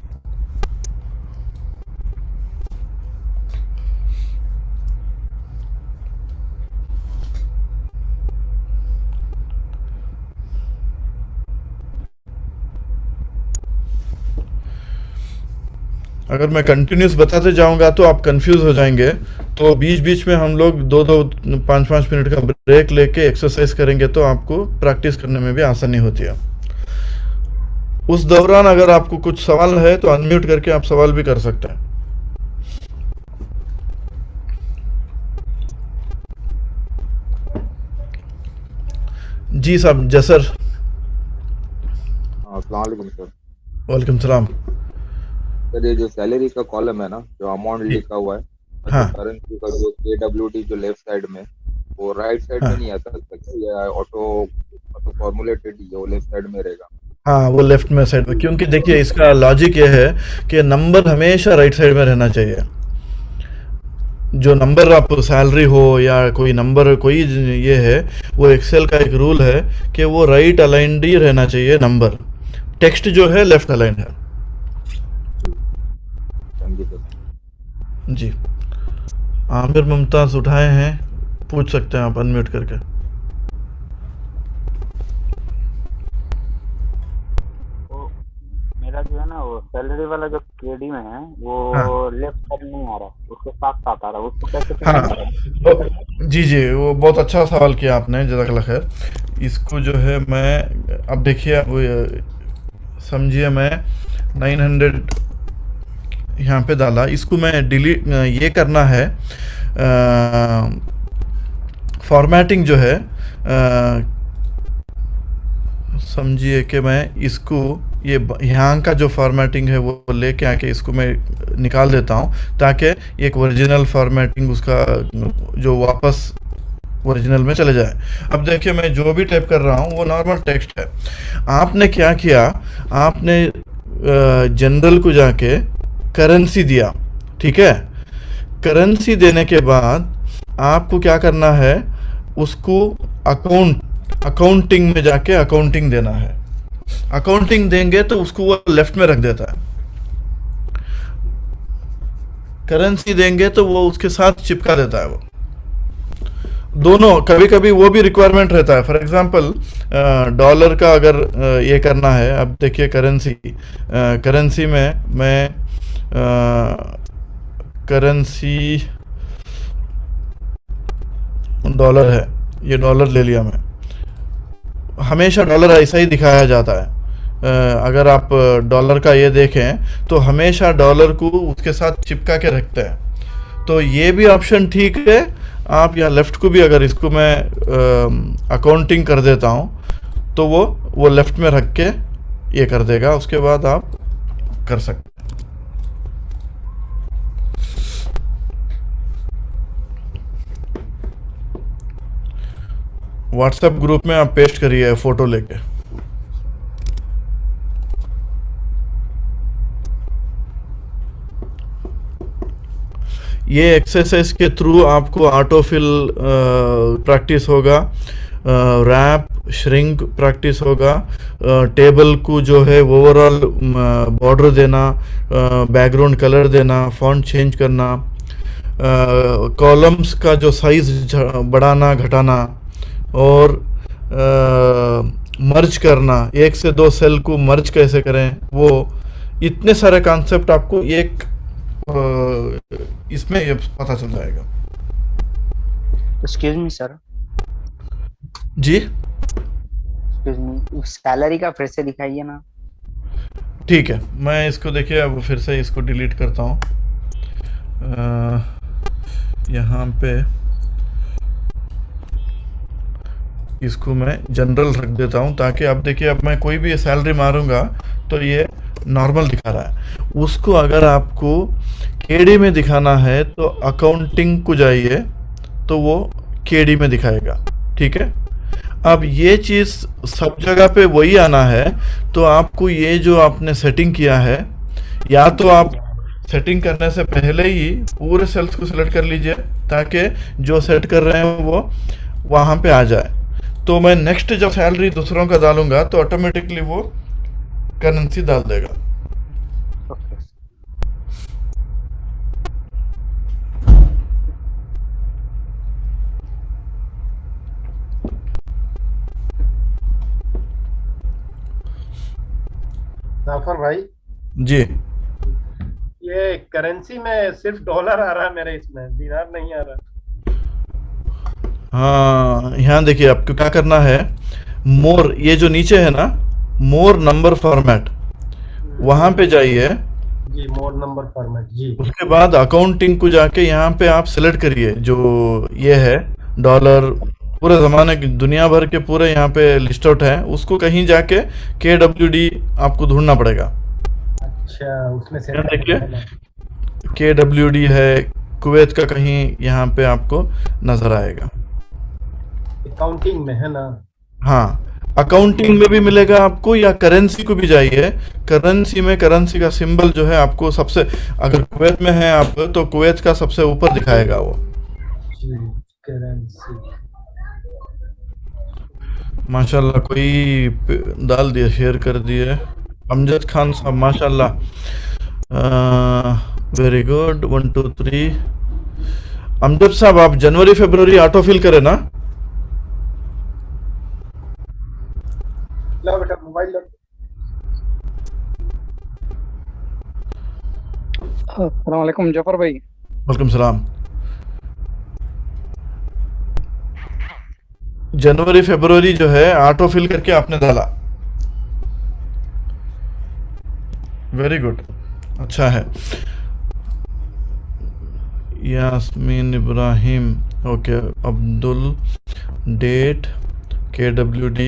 अगर मैं कंटिन्यूस बताते जाऊंगा तो आप कंफ्यूज हो जाएंगे, तो बीच बीच में हम लोग 5-5 मिनट का ब्रेक लेके एक्सरसाइज करेंगे तो आपको प्रैक्टिस करने में भी आसानी होती है। उस दौरान अगर आपको कुछ सवाल है तो अनम्यूट करके आप सवाल भी कर सकते हैं। जी साहब, जसर। अस्सलाम वालेकुम सर। वालेकुम सलाम। सर ये जो सैलरी का कॉलम है ना, जो अमाउंट लिखा हुआ है, हाँ। करेंसी का जो KWT जो लेफ्ट साइड में, वो राइट साइड में नहीं आता या ऑटो फॉर्मुलेटेड ही है, वो लेफ्ट साइड में रहेगा? हाँ, वो लेफ्ट में साइड में, क्योंकि देखिए इसका लॉजिक ये है कि नंबर हमेशा राइट साइड में रहना चाहिए। जो नंबर आप सैलरी हो या कोई नंबर कोई ये है, वो एक्सेल का एक रूल है कि वो राइट अलाइंड ही रहना चाहिए नंबर। टेक्स्ट जो है लेफ्ट अलाइंड है। जी, आमिर मुमताज उठाए हैं, पूछ सकते हैं आप अनम्यूट करके। तो मेरा जो है ना वो सैलरी वाला जो केडी में है वो हाँ। लेफ्ट साइड नहीं आ रहा, उसके साथ साथ आ रहा, उसको कैसे हाँ, करना है? जी जी, वो बहुत अच्छा सवाल किया आपने, जज़ाकल्लाह खैर। इसको जो है मैं अब देखिए, अब समझिए मैं 900 यहाँ पे डाला, इसको मैं डिलीट ये करना है। फॉर्मेटिंग जो है समझिए कि मैं इसको ये यहाँ का जो फॉर्मेटिंग है वो लेके आके इसको मैं निकाल देता हूँ, ताकि एक ओरिजिनल फॉर्मेटिंग उसका जो वापस ओरिजिनल में चले जाए। अब देखिए मैं जो भी टाइप कर रहा हूँ वो नॉर्मल टेक्स्ट है। आपने क्या किया, आपने जनरल को जाके करेंसी दिया, ठीक है। करेंसी देने के बाद आपको क्या करना है, उसको अकाउंटिंग में जाके अकाउंटिंग देना है। अकाउंटिंग देंगे तो उसको वो लेफ्ट में रख देता है। करेंसी देंगे तो वो उसके साथ चिपका देता है वो। दोनों, कभी कभी वो भी रिक्वायरमेंट रहता है। फॉर एग्जांपल डॉलर का अगर ये करना है, अब देखिए करेंसी में मैं करेंसी डॉलर है, ये डॉलर ले लिया मैं। हमेशा डॉलर ऐसा ही दिखाया जाता है। अगर आप डॉलर का ये देखें तो हमेशा डॉलर को उसके साथ चिपका के रखते हैं। तो ये भी ऑप्शन ठीक है। आप या लेफ़्ट को भी, अगर इसको मैं अकाउंटिंग कर देता हूँ तो वो लेफ़्ट में रख के ये कर देगा, उसके बाद आप कर सकते हैं। व्हाट्सएप ग्रुप में आप पेस्ट करिए फ़ोटो लेके। ये एक्सरसाइज के थ्रू आपको ऑटोफिल प्रैक्टिस होगा, रैप श्रिंक प्रैक्टिस होगा, टेबल को जो है ओवरऑल बॉर्डर देना, बैकग्राउंड कलर देना, फॉन्ट चेंज करना, कॉलम्स का जो साइज बढ़ाना घटाना, और मर्ज करना, 1 से 2 सेल को मर्ज कैसे करें, वो इतने सारे कॉन्सेप्ट आपको एक इसमें ये पता चल जाएगा। एक्सक्यूज मी सर, जी एक्सक्यूज मी, सैलरी का फिर से दिखाइए ना। ठीक है, मैं इसको देखिए अब फिर से इसको डिलीट करता हूँ। यहाँ पे इसको मैं जनरल रख देता हूँ, ताकि आप देखिए अब मैं कोई भी सैलरी मारूंगा तो ये नॉर्मल दिखा रहा है। उसको अगर आपको केडी में दिखाना है तो अकाउंटिंग को जाइए तो वो केडी में दिखाएगा। ठीक है, अब ये चीज़ सब जगह पे वही आना है, तो आपको ये जो आपने सेटिंग किया है, या तो आप सेटिंग करने से पहले ही पूरे सेल्स को सिलेक्ट कर लीजिए ताकि जो सेट कर रहे हैं वो वहाँ पे आ जाए। तो मैं नेक्स्ट जब सैलरी दूसरों का डालूंगा तो ऑटोमेटिकली वो करेंसी डाल देगा। जाफर भाई जी, ये करेंसी में सिर्फ डॉलर आ रहा है मेरे, इसमें दिनार नहीं आ रहा। हाँ यहाँ देखिए आपको क्या करना है, मोर, ये जो नीचे है ना मोर नंबर फॉर्मेट, वहाँ पे जाइए जी, मोर नंबर फॉर्मेट जी। उसके बाद अकाउंटिंग को जाके यहाँ पे आप सिलेक्ट करिए जो ये है डॉलर, पूरे ज़माने की दुनिया भर के पूरे यहाँ पे लिस्ट आउट है। उसको कहीं जाके KWD आपको ढूंढना पड़ेगा। अच्छा, उसमें से देखिए KWD है, कुवैत का कहीं यहाँ पे आपको नजर आएगा। अकाउंटिंग में है ना? हाँ, अकाउंटिंग में भी मिलेगा आपको, या करेंसी को भी जाइए। करेंसी में करेंसी का सिंबल जो है आपको सबसे, अगर कुवैत में है आप तो कुवैत का सबसे ऊपर दिखाएगा वो जी, करेंसी। माशाल्लाह, कोई डाल दिया, शेयर कर दिए अमजद खान साहब, माशाल्लाह, वेरी गुड। 1 2 3 अमजद साहब, आप जनवरी फरवरी ऑटो फिल करें ना? ला बेटा मोबाइल लो। अस्सलाम वालेकुम जफर भाई। वालेकुम सलाम। जनवरी फरवरी जो है ऑटो फिल करके आपने डाला, वेरी गुड, अच्छा है। Yasmin Ibrahim, okay, Abdul, date KWD,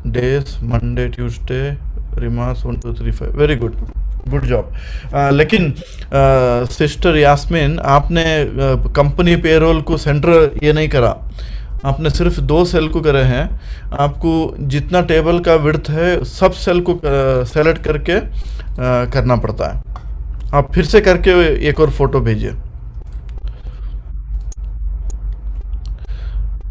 days Monday Tuesday, रिमास 1 2 3 5, वेरी गुड, गुड जॉब। लेकिन सिस्टर यास्मीन, आपने कंपनी पेरोल को सेंटर ये नहीं करा, आपने सिर्फ 2 सेल को करे हैं। आपको जितना टेबल का विड्थ है सब सेल को सेलेक्ट करके करना पड़ता है। आप फिर से करके एक और फोटो भेजिए।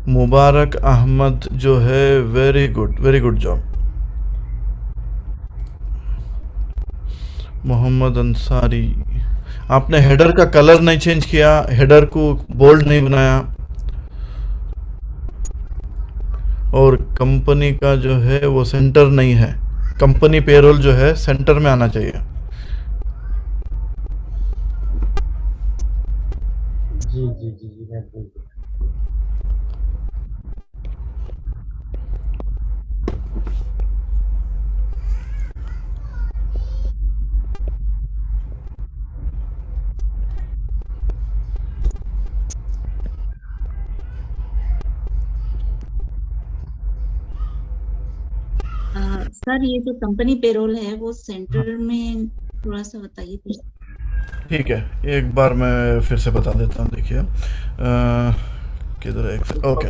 मुबारक अहमद जो है, very good job. Mohammed Ansari, आपने हेडर का कलर नहीं चेंज किया, हेडर को बोल्ड नहीं बनाया। और कंपनी का जो है वो सेंटर नहीं है। कंपनी पेरोल जो है सेंटर में आना चाहिए। जी जी जी जी मैं भूल गया। सर ये जो कंपनी पेरोल है वो सेंटर में थोड़ा सा बताइए प्लीज। ठीक है, एक बार मैं फिर से बता देता हूँ। देखिए किधर है, ओके,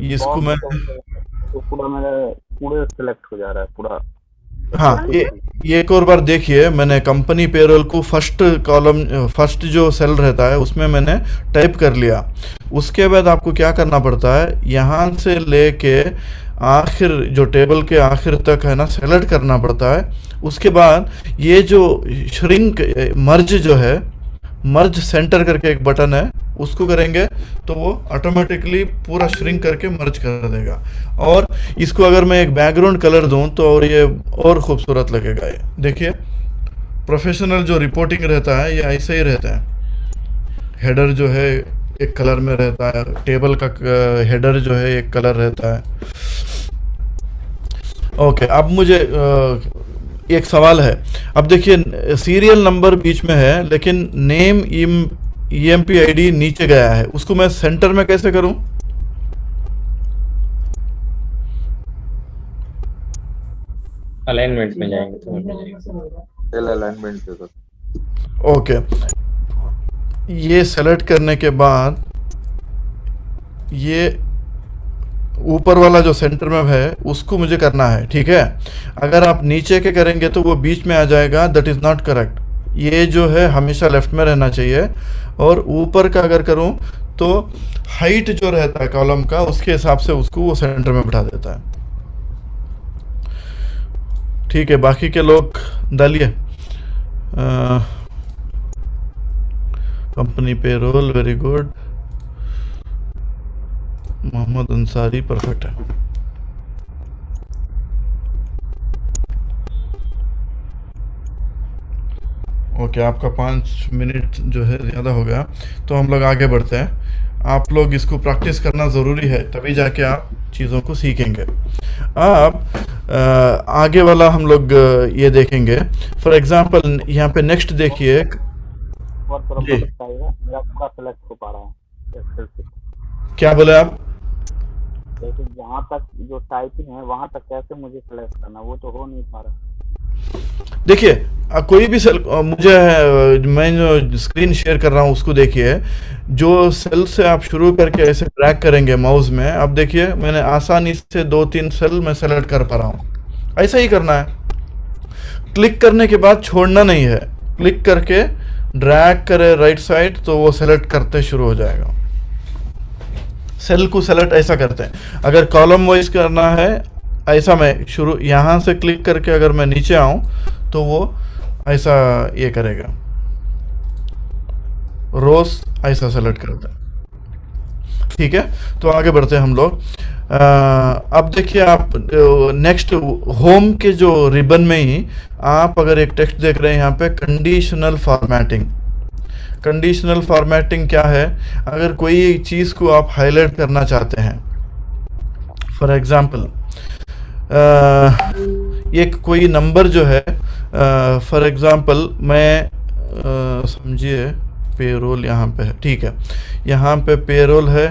इसको मैं तो पूरा मेरा पूरे सेलेक्ट हो जा रहा है पूरा। हाँ, ये एक और बार देखिए, मैंने कंपनी पेरोल को फर्स्ट कॉलम, फर्स्ट जो सेल रहता है उसमें मैंने टाइप कर लिया। उसके बाद आपको क्या करना पड़ता है, यहाँ से लेके आखिर जो टेबल के आखिर तक है ना सेलेक्ट करना पड़ता है। उसके बाद ये जो श्रिंक मर्ज जो है, मर्ज सेंटर करके एक बटन है, उसको करेंगे तो वो ऑटोमेटिकली पूरा श्रिंक करके मर्ज कर देगा। और इसको अगर मैं एक बैकग्राउंड कलर दूं तो और ये और खूबसूरत लगेगा। ये देखिए, प्रोफेशनल जो रिपोर्टिंग रहता है ये ऐसे ही रहता है। हेडर जो है एक कलर में रहता है, टेबल का हेडर जो है एक कलर रहता है। ओके, अब मुझे एक सवाल है। अब देखिए, सीरियल नंबर बीच में है लेकिन नेम EMP ID नीचे गया है, उसको मैं सेंटर में कैसे करूं? अलाइनमेंट में जाएंगे तो सेल अलाइनमेंट पे सर। ओके, ये सेलेक्ट करने के बाद ये ऊपर वाला जो सेंटर में है उसको मुझे करना है, ठीक है। अगर आप नीचे के करेंगे तो वो बीच में आ जाएगा, दैट इज़ नॉट करेक्ट। ये जो है हमेशा लेफ्ट में रहना चाहिए। और ऊपर का अगर करूं तो हाइट जो रहता है कॉलम का उसके हिसाब से उसको वो सेंटर में बिठा देता है, ठीक है। बाकी के लोग डालिए। Company payroll, very good. Mohammed Ansari, perfect है। ओके, आपका 5 मिनट जो है ज़्यादा हो गया, तो हम लोग आगे बढ़ते हैं। आप लोग इसको प्रैक्टिस करना ज़रूरी है, तभी जाके आप चीज़ों को सीखेंगे। अब आगे वाला हम लोग ये देखेंगे। फॉर एग्जांपल यहाँ पे नेक्स्ट देखिए। जी, मेरा पूरा सेलेक्ट हो पा रहा है एक्सेल से। क्या बोले आप? जैसे जहाँ तक जो टाइपिंग है वहाँ तक कैसे मुझे सेलेक्ट करना, वो तो हो नहीं पा रहा। देखिए, कोई भी सेल मुझे मैं जो स्क्रीन शेयर कर रहा हूँ उसको देखिए। जो सेल से आप शुरू करके ऐसे ड्रैग करेंगे माउस में, अब देखिए मैंने आसानी से 2-3 सेल में सेलेक्ट कर पा रहा हूँ। ऐसा ही करना है। क्लिक करने के बाद छोड़ना नहीं है, क्लिक करके ड्रैग करे राइट साइड तो वो सेलेक्ट करते शुरू हो जाएगा। सेल को सेलेक्ट ऐसा करते हैं। अगर कॉलम वाइज करना है, ऐसा मैं शुरू यहाँ से क्लिक करके अगर मैं नीचे आऊँ तो वो ऐसा ये करेगा, रोज ऐसा सेलेक्ट करता है, ठीक है। तो आगे बढ़ते हैं हम लोग। अब देखिए, आप नेक्स्ट होम के जो रिबन में ही आप अगर एक टेक्स्ट देख रहे हैं यहाँ पे, कंडीशनल फॉर्मेटिंग। कंडीशनल फॉर्मेटिंग क्या है? अगर कोई चीज़ को आप हाईलाइट करना चाहते हैं, फॉर एग्जांपल एक कोई नंबर जो है, फॉर एग्जांपल मैं समझिए पेरोल यहाँ पे है, ठीक है। यहाँ पे पेरोल है।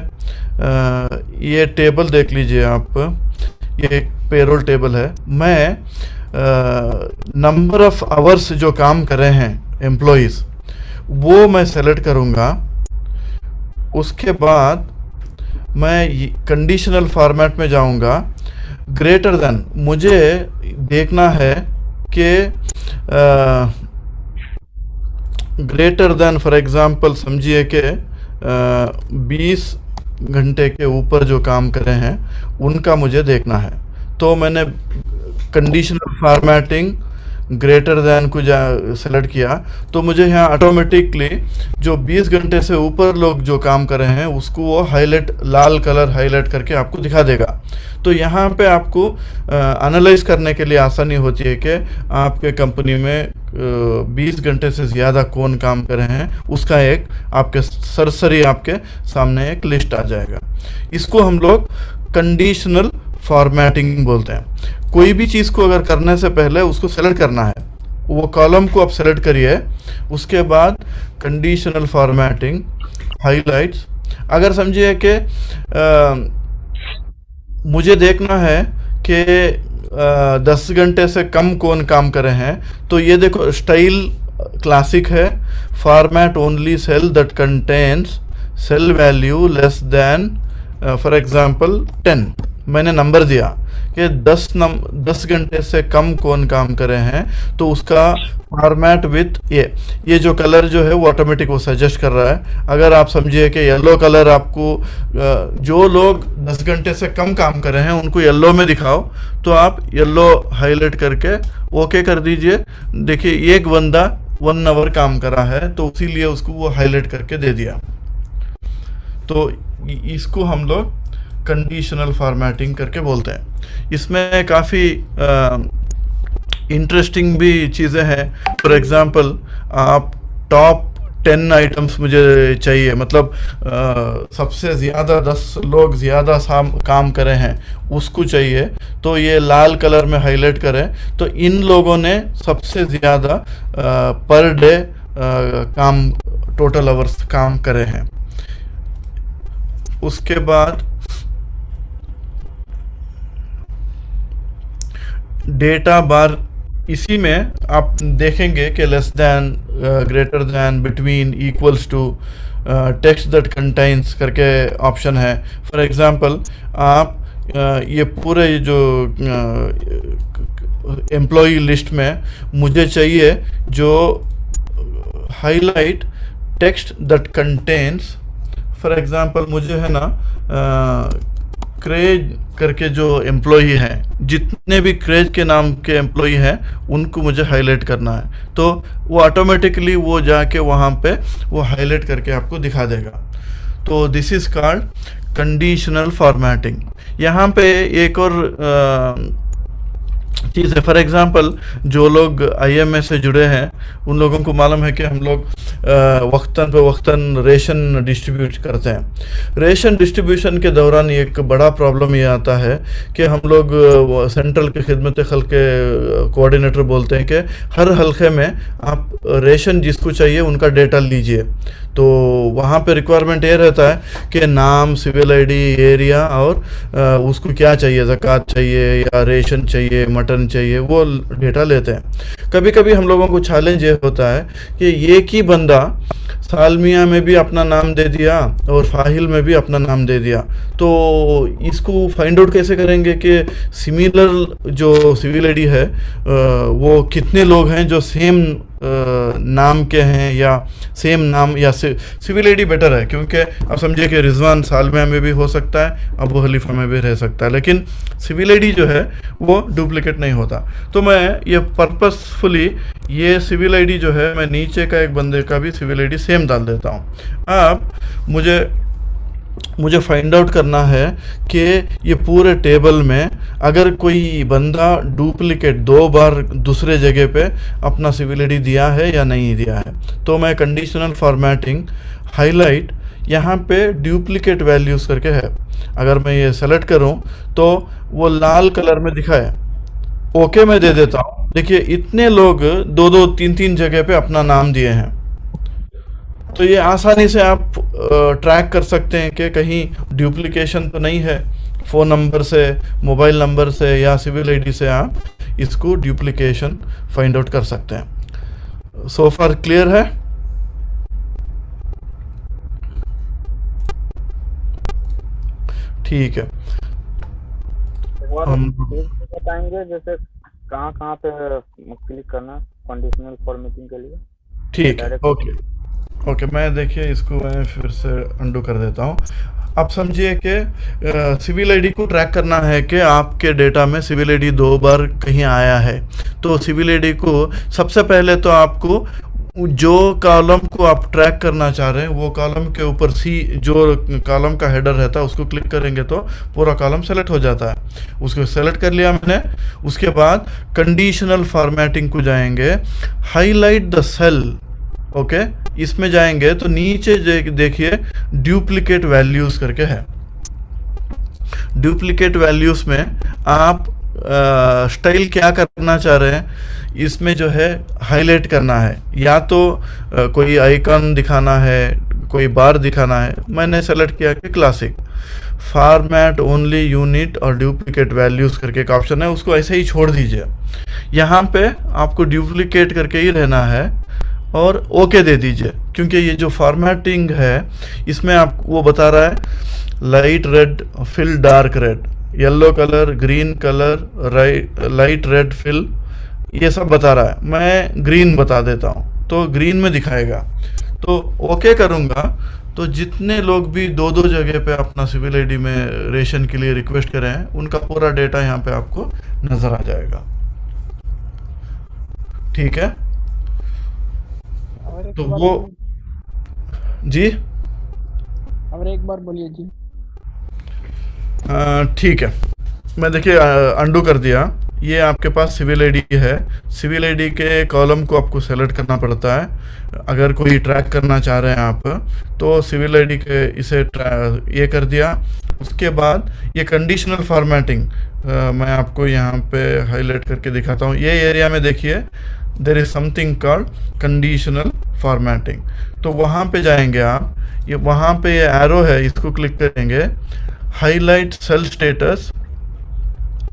ये टेबल देख लीजिए आप, ये एक पेरोल टेबल है। मैं नंबर ऑफ आवर्स जो काम कर रहे हैं एम्प्लॉइज़, वो मैं सेलेक्ट करूँगा। उसके बाद मैं कंडीशनल फॉर्मेट में जाऊँगा। ग्रेटर देन मुझे देखना है कि ग्रेटर देन फॉर एग्जांपल समझिए कि 20 घंटे के ऊपर जो काम कर रहे हैं उनका मुझे देखना है। तो मैंने कंडीशनल फॉर्मेटिंग ग्रेटर दैन को सेलेक्ट किया तो मुझे यहाँ ऑटोमेटिकली जो 20 घंटे से ऊपर लोग जो काम कर रहे हैं उसको वो हाईलाइट, लाल कलर हाईलाइट करके आपको दिखा देगा। तो यहाँ पे आपको एनालाइज करने के लिए आसानी होती है कि आपके कंपनी में 20 घंटे से ज़्यादा कौन काम कर रहे हैं, उसका एक आपके सरसरी आपके सामने एक लिस्ट आ जाएगा। इसको हम लोग कंडीशनल फॉर्मेटिंग बोलते हैं। कोई भी चीज़ को अगर करने से पहले उसको सेलेक्ट करना है, वो कॉलम को आप सेलेक्ट करिए, उसके बाद कंडीशनल फॉर्मेटिंग, हाइलाइट्स। अगर समझिए कि मुझे देखना है कि 10 घंटे से कम कौन काम कर रहे हैं, तो ये देखो स्टाइल क्लासिक है, format only cell that contains cell value less than for example 10। मैंने नंबर दिया कि 10 घंटे से कम कौन काम कर रहे हैं, तो उसका फॉर्मेट विथ ये जो कलर जो है वो ऑटोमेटिक वो सजेस्ट कर रहा है। अगर आप समझिए कि येलो कलर आपको जो लोग 10 घंटे से कम काम कर रहे हैं उनको येलो में दिखाओ, तो आप येलो हाईलाइट करके ओके कर दीजिए। देखिए एक बंदा 1 आवर काम कर रहा है तो इसीलिए उसको वो हाईलाइट करके दे दिया। तो इसको हम लोग कंडीशनल फॉर्मेटिंग करके बोलते हैं। इसमें काफ़ी इंटरेस्टिंग भी चीज़ें हैं। फॉर एग्जांपल आप टॉप 10 आइटम्स मुझे चाहिए, मतलब सबसे ज़्यादा 10 लोग ज़्यादा काम करे हैं उसको चाहिए, तो ये लाल कलर में हाईलाइट करें तो इन लोगों ने सबसे ज़्यादा पर डे काम, टोटल आवर्स काम करे हैं। उसके बाद डेटा बार, इसी में आप देखेंगे कि less than, greater than, between, equals to, text that contains करके ऑप्शन है। फॉर एग्जांपल आप ये पूरे जो एम्प्लॉई लिस्ट में मुझे चाहिए जो highlight text that contains, for example मुझे है ना क्रेज करके जो एम्प्लॉई हैं, जितने भी क्रेज के नाम के एम्प्लॉई हैं उनको मुझे हाईलाइट करना है, तो वो ऑटोमेटिकली वो जाके वहाँ पे वो हाईलाइट करके आपको दिखा देगा। तो this is called conditional formatting. यहाँ पे एक और चीज़ है। फॉर एग्जांपल जो लोग IMA से जुड़े हैं उन लोगों को मालूम है कि हम लोग वक्तन पे वक्तन रेशन डिस्ट्रीब्यूट करते हैं। रेशन डिस्ट्रीब्यूशन के दौरान एक बड़ा प्रॉब्लम ये आता है कि हम लोग सेंट्रल के खिदमत खल्क के कोऑर्डिनेटर बोलते हैं कि हर हल्के में आप रेशन जिसको चाहिए उनका डेटा लीजिए। तो वहाँ पे रिक्वायरमेंट ये रहता है कि नाम, सिविल ID, एरिया और उसको क्या चाहिए, ज़कात चाहिए या रेशन चाहिए, मटन चाहिए, वो डेटा लेते हैं। कभी कभी हम लोगों को चैलेंज ये होता है कि एक ही बंदा सालमिया में भी अपना नाम दे दिया और फाहिल में भी अपना नाम दे दिया, तो इसको फाइंड आउट कैसे करेंगे कि सिमिलर जो सिविल ID है वो कितने लोग हैं जो सेम नाम के हैं या सेम नाम, या सिविल ID बेटर है क्योंकि आप समझिए कि रिजवान सालमिया में भी हो सकता है, अबू हलीफा में भी रह सकता है, लेकिन सिविल ID जो है वो डुप्लीकेट नहीं होता। तो मैं ये पर्पसफुली ये सिविल ID जो है मैं नीचे का एक बंदे का भी सिविल ID सेम डाल देता हूँ। अब मुझे फाइंड आउट करना है कि ये पूरे टेबल में अगर कोई बंदा डुप्लीकेट 2 बार दूसरे जगह पे अपना सिविल ID दिया है या नहीं दिया है, तो मैं कंडीशनल फॉर्मेटिंग हाईलाइट, यहाँ पे डुप्लीकेट वैल्यूज़ करके है, अगर मैं ये सेलेक्ट करूँ तो वो लाल कलर में दिखाए, ओके मैं दे देता हूँ। देखिए इतने लोग 2-2, 3-3 जगह पे अपना नाम दिए हैं। तो ये आसानी से आप ट्रैक कर सकते हैं कि कहीं डुप्लीकेशन तो नहीं है। फ़ोन नंबर से, मोबाइल नंबर से या सिविल ID से आप इसको डुप्लीकेशन फाइंड आउट कर सकते हैं। सो फार क्लियर है? ठीक है, हम बताएंगे जैसे कहाँ पे क्लिक करना कंडीशनल फॉर्मेटिंग के लिए। ठीक है, ओके ओके, मैं देखिए इसको मैं फिर से अंडू कर देता हूँ। आप समझिए कि सिविल आईडी को ट्रैक करना है कि आपके डेटा में सिविल आईडी 2 बार कहीं आया है। तो सिविल आईडी को सबसे पहले तो आपको जो कॉलम को आप ट्रैक करना चाह रहे हैं वो कॉलम के ऊपर जो कॉलम का हेडर रहता है उसको क्लिक करेंगे तो पूरा कॉलम सेलेक्ट हो जाता है। उसको सेलेक्ट कर लिया मैंने। उसके बाद कंडीशनल फॉर्मेटिंग को जाएंगे, हाईलाइट द सेल। ओके, इसमें जाएंगे तो नीचे देखिए डुप्लीकेट वैल्यूज़ करके है। डुप्लीकेट वैल्यूज़ में आप स्टाइल क्या करना चाह रहे हैं, इसमें जो है हाईलाइट करना है, या तो कोई आइकन दिखाना है, कोई बार दिखाना है। मैंने सेलेक्ट किया कि क्लासिक। फॉर्मेट ओनली यूनिट और डुप्लीकेट वैल्यूज़ करके एक ऑप्शन है, उसको ऐसे ही छोड़ दीजिए। यहाँ पे आपको डुप्लीकेट करके ही रहना है और ओके दे दीजिए, क्योंकि ये जो फॉर्मेटिंग है इसमें आप वो बता रहा है light red fill dark red, yellow colour, green colour, light red fill, ये सब बता रहा है। मैं ग्रीन बता देता हूँ तो ग्रीन में दिखाएगा। तो ओके करूँगा तो जितने लोग भी 2-2 जगह पे अपना सिविल आईडी में रेशन के लिए रिक्वेस्ट करें हैं उनका पूरा डेटा यहाँ पे आपको नज़र आ जाएगा। ठीक है, तो वो जी और एक बार बोलिए जी। ठीक है, मैं देखिए अंडू कर दिया। ये आपके पास सिविल आईडी है। सिविल आईडी के कॉलम को आपको सेलेक्ट करना पड़ता है अगर कोई ट्रैक करना चाह रहे हैं आप, तो सिविल आईडी के इसे ये कर दिया। उसके बाद ये कंडीशनल फॉर्मेटिंग मैं आपको यहाँ पे हाईलाइट करके दिखाता हूँ। ये एरिया में देखिए there is something called conditional formatting. तो वहाँ पे जाएंगे आप, ये वहाँ पे ये एरो है, इसको क्लिक करेंगे, हाईलाइट सेल स्टेटस।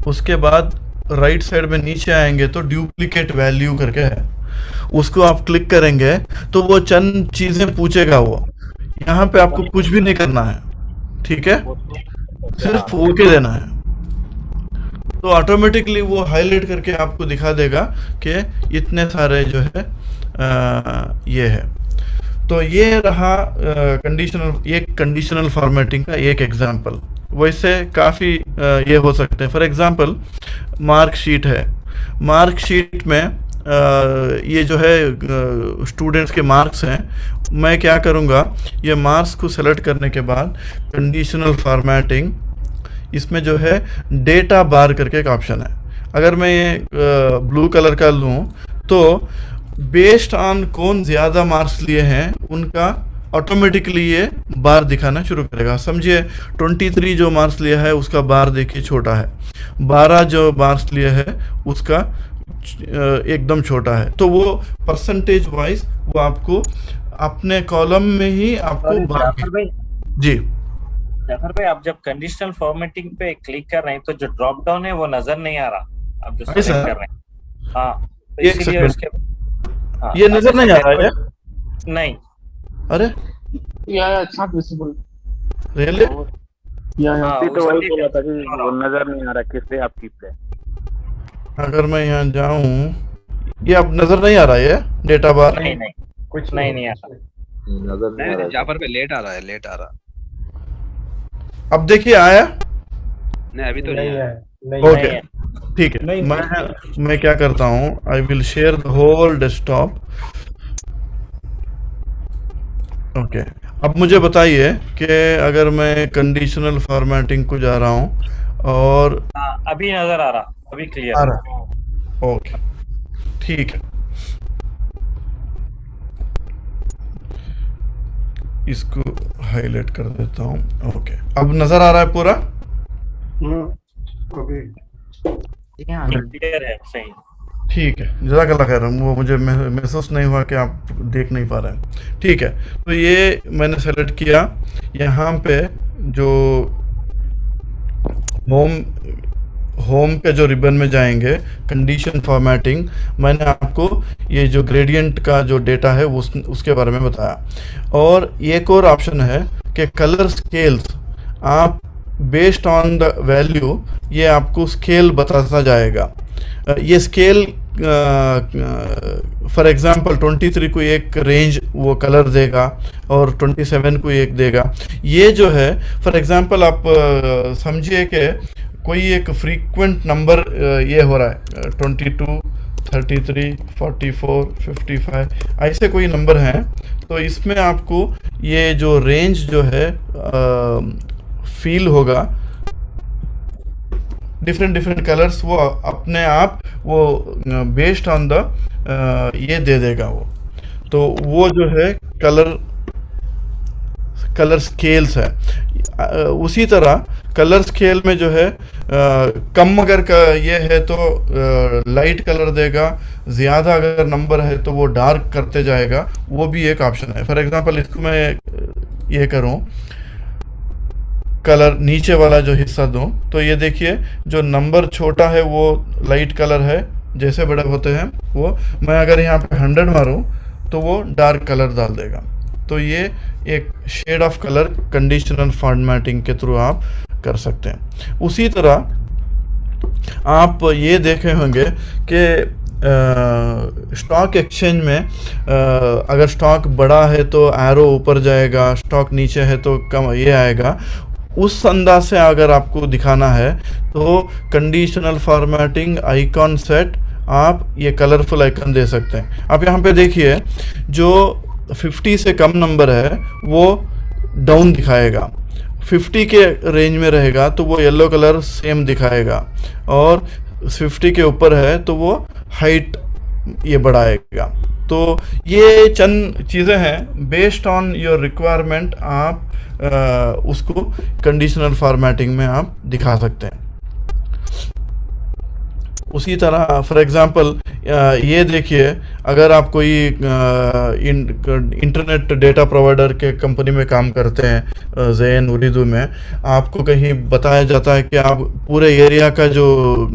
उसके बाद राइट साइड में नीचे आएंगे तो डुप्लीकेट वैल्यू करके है, उसको आप क्लिक करेंगे तो वो चंद चीज़ें पूछेगा। वो यहाँ पे आपको कुछ भी नहीं करना है, ठीक है, सिर्फ ओके देना है। तो ऑटोमेटिकली वो हाईलाइट करके आपको दिखा देगा कि इतने सारे जो है ये है। तो ये रहा कंडीशनल फॉर्मेटिंग का एक एग्जांपल। वैसे काफ़ी ये हो सकते हैं। फॉर एग्जांपल मार्कशीट है, मार्कशीट में ये जो है स्टूडेंट्स के मार्क्स हैं। मैं क्या करूँगा, ये मार्क्स को सेलेक्ट करने के बाद कंडीशनल फॉर्मेटिंग, इसमें जो है डेटा बार करके एक ऑप्शन है। अगर मैं ये ब्लू कलर का लूँ तो बेस्ड ऑन कौन ज़्यादा मार्क्स लिए हैं उनका ऑटोमेटिकली ये बार दिखाना शुरू करेगा। समझिए 23 जो मार्क्स लिया है उसका बार देखिए छोटा है, 12 जो मार्क्स लिए है उसका एकदम छोटा है। तो वो परसेंटेज वाइज वो आपको अपने कॉलम में ही आपको जी जाफर भाई, आप जब कंडीशनल फॉर्मेटिंग पे क्लिक कर रहे हैं तो जो ड्रॉप डाउन है वो नजर नहीं आ रहा, आप जो सेलेक्ट कर रहे हैं। हाँ, तो इसीलिए उसके ये नजर नहीं आ रहा है नहीं। अरे इट्स नॉट विजिबल रियली। तो वही बोला था कि वो नजर नहीं आ रहा किससे आप टिप रहे। अगर मैं यहाँ जाऊँ, ये अब नजर नहीं आ रहा है डेटा बार? नहीं, कुछ नहीं आ रहा, नजर नहीं आ रहा। जाफर पे लेट आ रहा है, लेट आ रहा। अब देखिए आया? नहीं, अभी तो नहीं है। ओके, ठीक है। मैं क्या करता हूँ, I will share the whole desktop. Okay, अब मुझे बताइए कि अगर मैं कंडीशनल फॉर्मेटिंग को जा रहा हूँ और अभी नजर आ रहा, अभी क्लियर आ रहा। ओके, ठीक है। इसको हाईलाइट कर देता हूँ। ओके, अब नजर आ रहा है पूरा? क्लियर है, सही। ठीक है, जज़ाकल्लाह खैर। वो मुझे महसूस नहीं हुआ कि आप देख नहीं पा रहे हैं। ठीक है, तो ये मैंने सेलेक्ट किया। यहाँ पे जो होम के जो रिबन में जाएंगे कंडीशन फॉर्मेटिंग, मैंने आपको ये जो ग्रेडियंट का जो डेटा है उसके बारे में बताया। और एक और ऑप्शन है कि कलर स्केल्स, आप बेस्ड ऑन द वैल्यू ये आपको स्केल बताता जाएगा। ये स्केल फॉर एग्जांपल 23 को एक रेंज वो कलर देगा और 27 को एक देगा। ये जो है फॉर एग्जांपल आप समझिए कि कोई एक फ्रीक्वेंट नंबर ये हो रहा है 22, 33, 44, 55 ऐसे कोई नंबर हैं, तो इसमें आपको ये जो रेंज जो है फील होगा, डिफरेंट कलर्स वो अपने आप वो बेस्ड ऑन द ये दे देगा वो। तो वो जो है कलर स्केल्स है। उसी तरह कलर स्केल में जो है कम अगर का ये है तो लाइट कलर देगा, ज़्यादा अगर नंबर है तो वो डार्क करते जाएगा, वो भी एक ऑप्शन है। फॉर एग्जांपल इसको मैं ये करूं, कलर नीचे वाला जो हिस्सा दूं, तो ये देखिए जो नंबर छोटा है वो लाइट कलर है, जैसे बड़े होते हैं वो। मैं अगर यहाँ पे 100 मारूं तो वो डार्क कलर डाल देगा। तो ये एक shade of colour conditional formatting के थ्रू आप कर सकते हैं। उसी तरह आप ये देखे होंगे कि स्टॉक एक्सचेंज में अगर स्टॉक बड़ा है तो एरो ऊपर जाएगा, स्टॉक नीचे है तो कम ये आएगा। उस अंदाज से अगर आपको दिखाना है तो कंडीशनल फॉर्मेटिंग आइकॉन सेट आप ये कलरफुल आइकन दे सकते हैं। आप यहाँ पे देखिए जो 50 से कम नंबर है वो डाउन दिखाएगा, 50 के रेंज में रहेगा तो वो येलो कलर सेम दिखाएगा, और 50 के ऊपर है तो वो हाइट ये बढ़ाएगा। तो ये चंद चीज़ें हैं, बेस्ड ऑन योर रिक्वायरमेंट आप उसको कंडीशनल फॉर्मेटिंग में आप दिखा सकते हैं। उसी तरह फॉर एग्जांपल ये देखिए, अगर आप कोई इंटरनेट डेटा प्रोवाइडर के कंपनी में काम करते हैं ज़ेन उर्दू में, आपको कहीं बताया जाता है कि आप पूरे एरिया का जो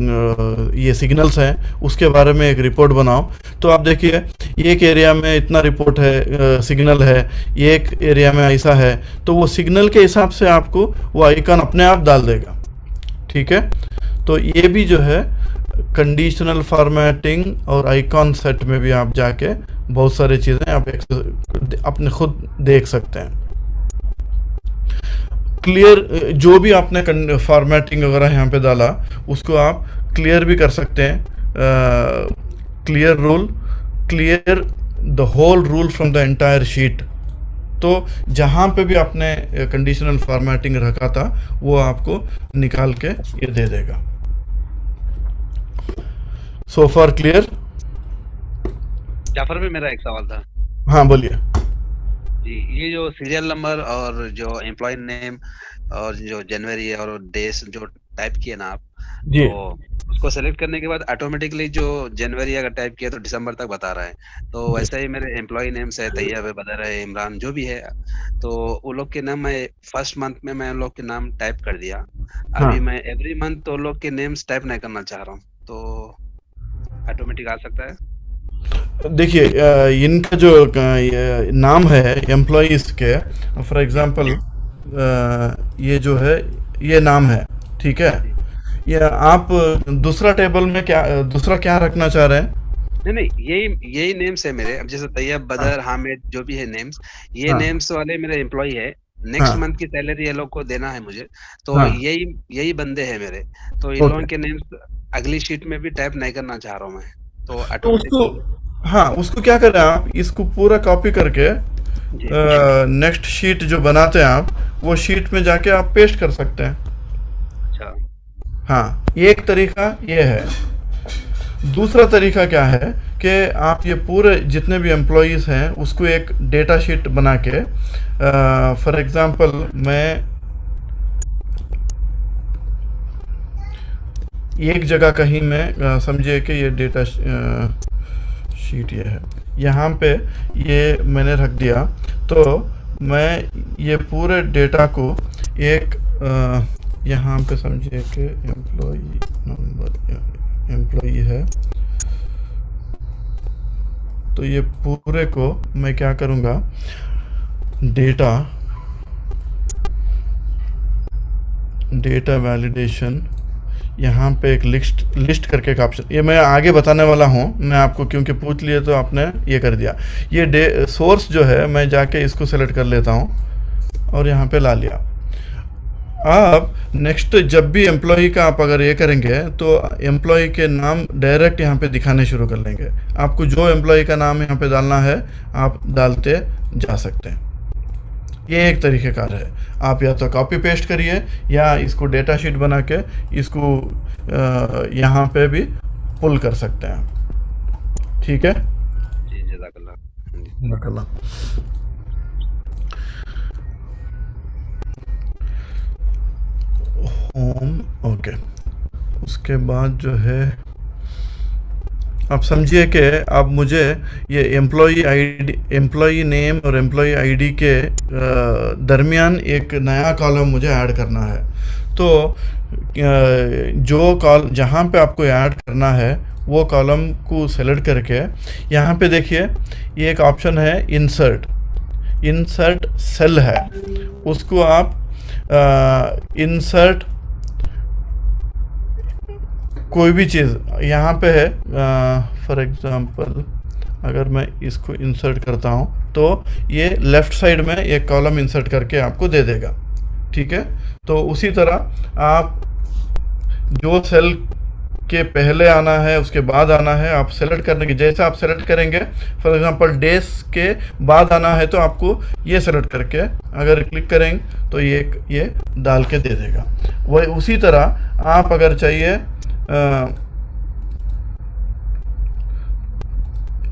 ये सिग्नल्स हैं उसके बारे में एक रिपोर्ट बनाओ, तो आप देखिए एक एरिया में इतना रिपोर्ट है सिग्नल है, एक एरिया में ऐसा है, तो वो सिग्नल के हिसाब से आपको वो आइकन अपने आप डाल देगा। ठीक है, तो ये भी जो है कंडीशनल फॉर्मेटिंग और आइकॉन सेट में भी आप जाके बहुत सारी चीज़ें आप अपने खुद देख सकते हैं। क्लियर जो भी आपने फॉर्मेटिंग वगैरह यहाँ पे डाला उसको आप क्लियर भी कर सकते हैं। Clear rule, clear the whole rule from the entire sheet. तो जहाँ पे भी आपने कंडीशनल फॉर्मेटिंग रखा था वो आपको निकाल के ये दे देगा। सो फार क्लियर? जाफर में मेरा एक सवाल था। हाँ बोलिए जी। ये जो सीरियल नंबर और जो एम्प्लॉय नेम और जो जनवरी और डेज जो टाइप किए ना आप जी, तो उसको सेलेक्ट करने के बाद ऑटोमेटिकली जो जनवरी अगर टाइप किया तो दिसंबर तक बता रहा है। तो वैसे ही मेरे एम्प्लॉय नेम्स है, तैयब है, बदर है, इमरान जो भी है, तो वो लोग के नाम मैं फर्स्ट मंथ में मैं उन लोग के नाम टाइप कर दिया। हाँ। अभी मैं एवरी मंथ तो लोग के नेम्स टाइप नहीं करना चाह रहा हूँ, तो ऑटोमेटिक आ सकता है? देखिए इनका जो ये नाम है एम्प्लॉइज के, फॉर एग्जांपल ये जो है ये नाम है, ठीक है। ये आप दूसरा टेबल में क्या रखना चाह रहे हैं? नहीं, यही नेम्स है मेरे। अब जैसे तैयब, बदर, हामिद जो भी है नेम्स, ये हाँ। नेम्स वाले मेरे एम्प्लॉय है। नेक्स्ट हाँ। मंथ की सैलरी ये लोग को देना है मुझे, तो हाँ। यही बंदे हैं मेरे। तो इन ओके। लोगों के नेम्स अगली शीट में भी टाइप नहीं करना चाह रहा हूँ मैं, तो तो ऑटोमेटिक उसको क्या करें आप, इसको पूरा कॉपी करके नेक्स्ट शीट जो बनाते हैं आप, वो शीट में जाके आप पेस्ट कर सकते हैं। अच्छा। हाँ, एक तरीका ये है। दूसरा तरीका क्या है कि आप ये पूरे जितने भी एम्प्लॉइज़ हैं उसको एक डेटा शीट बना के, फॉर एग्जांपल मैं एक जगह कहीं में समझिए कि ये डेटा शीट ये है, यहाँ पे ये मैंने रख दिया, तो मैं ये पूरे डेटा को एक यहाँ पे समझिए कि एम्प्लॉई नंबर एम्प्लॉई है, तो ये पूरे को मैं क्या करूँगा, डेटा वैलिडेशन, यहाँ पे एक लिस्ट करके एक ऑप्शन, ये मैं आगे बताने वाला हूँ, मैं आपको क्योंकि पूछ लिए तो आपने ये कर दिया। ये सोर्स जो है मैं जाके इसको सेलेक्ट कर लेता हूँ और यहाँ पे ला लिया। अब नेक्स्ट जब भी एम्प्लॉय का आप अगर ये करेंगे तो एम्प्लॉय के नाम डायरेक्ट यहाँ पे दिखाने शुरू कर लेंगे। आपको जो एम्प्लॉय का नाम यहाँ पे डालना है आप डालते जा सकते हैं। ये एक तरीक़ेकार है। आप या तो कॉपी पेस्ट करिए या इसको डेटा शीट बना के इसको यहाँ पे भी पुल कर सकते हैं। ठीक है, जी जज़ाकल्लाह। Home, okay. उसके बाद जो है आप समझिए कि अब मुझे ये एम्प्लॉई नेम और एम्प्लॉई आईडी के दरमियान एक नया कॉलम मुझे ऐड करना है। तो जहाँ पे आपको ऐड करना है वो कॉलम को सेलेक्ट करके यहाँ पे देखिए ये एक ऑप्शन है इंसर्ट सेल है, उसको आप इंसर्ट कोई भी चीज़ यहाँ पे है। फॉर एग्ज़ाम्पल अगर मैं इसको इंसर्ट करता हूँ तो ये लेफ़्ट साइड में एक कॉलम इंसर्ट करके आपको दे देगा। ठीक है, तो उसी तरह आप जो सेल के पहले आना है उसके बाद आना है आप सेलेक्ट करने की, जैसे आप सेलेक्ट करेंगे फॉर एग्ज़ाम्पल डेज के बाद आना है तो आपको ये सेलेक्ट करके अगर क्लिक करेंगे तो ये डाल के दे देगा। वही उसी तरह आप अगर चाहिए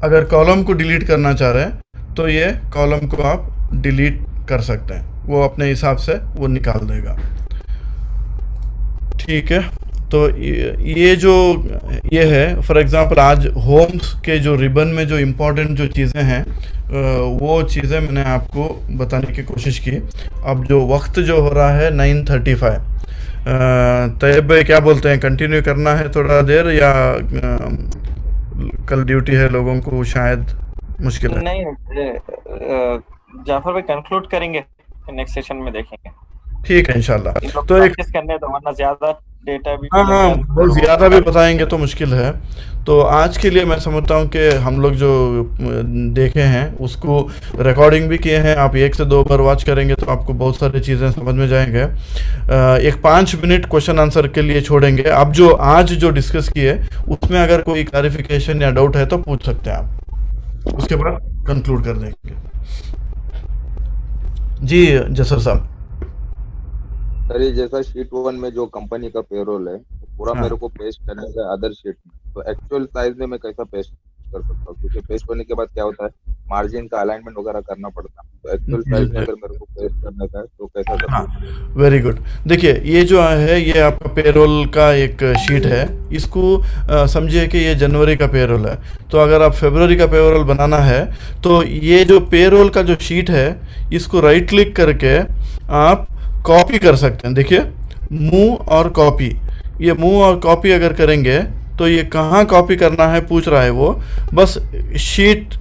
अगर कॉलम को डिलीट करना चाह रहे हैं तो ये कॉलम को आप डिलीट कर सकते हैं, वो अपने हिसाब से वो निकाल देगा। ठीक है, तो ये जो ये है फॉर एग्ज़ाम्पल आज होम्स के जो रिबन में जो इम्पोर्टेंट जो चीज़ें हैं वो चीज़ें मैंने आपको बताने की कोशिश की। अब जो वक्त जो हो रहा है 9:35, तैयब भाई क्या बोलते हैं, कंटिन्यू करना है थोड़ा देर या कल ड्यूटी है लोगों को, शायद मुश्किल है? नहीं, जाफर भाई कंक्लूड करेंगे, नेक्स्ट सेशन में देखेंगे। ठीक है इंशाल्लाह। तो एक करने तो वरना ज़्यादा डेटा भी हाँ बहुत ज़्यादा भी बताएंगे तो मुश्किल है। तो आज के लिए मैं समझता हूँ कि हम लोग जो देखे हैं उसको रिकॉर्डिंग भी किए हैं, आप 1 से 2 बार वॉच करेंगे तो आपको बहुत सारी चीज़ें समझ में जाएंगे। एक 5 मिनट क्वेश्चन आंसर के लिए छोड़ेंगे। अब जो आज जो डिस्कस किए उसमें अगर कोई क्लैरिफिकेशन या डाउट है तो पूछ सकते हैं आप, उसके बाद कंक्लूड कर देंगे। जी जसर साहब। सर ये जैसा शीट 1 में जो कंपनी का पेरोल है पूरा हाँ। मेरे को पेस्ट करना है अदर शीट में, तो एक्चुअल साइज में मैं कैसा पेस्ट कर सकता हूँ? क्योंकि पेस्ट करने के बाद क्या होता है मार्जिन का अलाइनमेंट वगैरह करना पड़ता है, तो एक्चुअल साइज में अगर मेरे को पेस्ट करना है तो कैसा कर हाँ वेरी गुड। देखिए ये जो है ये आपका पेरोल का एक शीट है, इसको समझिए कि ये जनवरी का पेरोल है। तो अगर आप फरवरी का पेरोल बनाना है तो ये जो पेरोल का जो शीट है इसको राइट क्लिक करके आप कॉपी कर सकते हैं। देखिए मूव और कॉपी, ये मूव और कॉपी अगर करेंगे तो ये कहाँ कॉपी करना है पूछ रहा है वो, बस शीट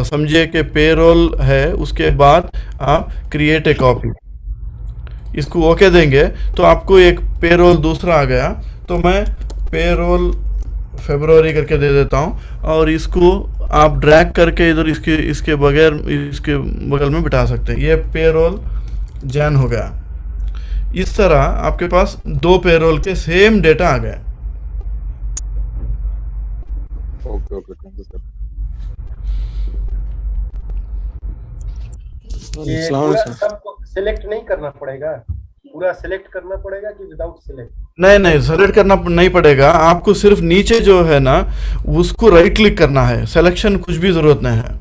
समझिए कि पेरोल है, उसके बाद आप क्रिएट ए कॉपी इसको ओके देंगे तो आपको एक पेरोल दूसरा आ गया। तो मैं पेरोल फरवरी करके दे देता हूँ और इसको आप ड्रैग करके इधर इसके बगल में बिठा सकते हैं। ये पेरोल जैन हो गया। इस तरह आपके पास 2 पेरोल के सेम डेटा आ गए। Okay thank you sir. ये पूरा सबको सिलेक्ट नहीं करना पड़ेगा, पूरा सिलेक्ट करना पड़ेगा कि विदाउट सिलेक्ट? नहीं सेलेक्ट करना नहीं पड़ेगा, आपको सिर्फ नीचे जो है ना उसको राइट क्लिक करना है, सिलेक्शन कुछ भी जरूरत नहीं है।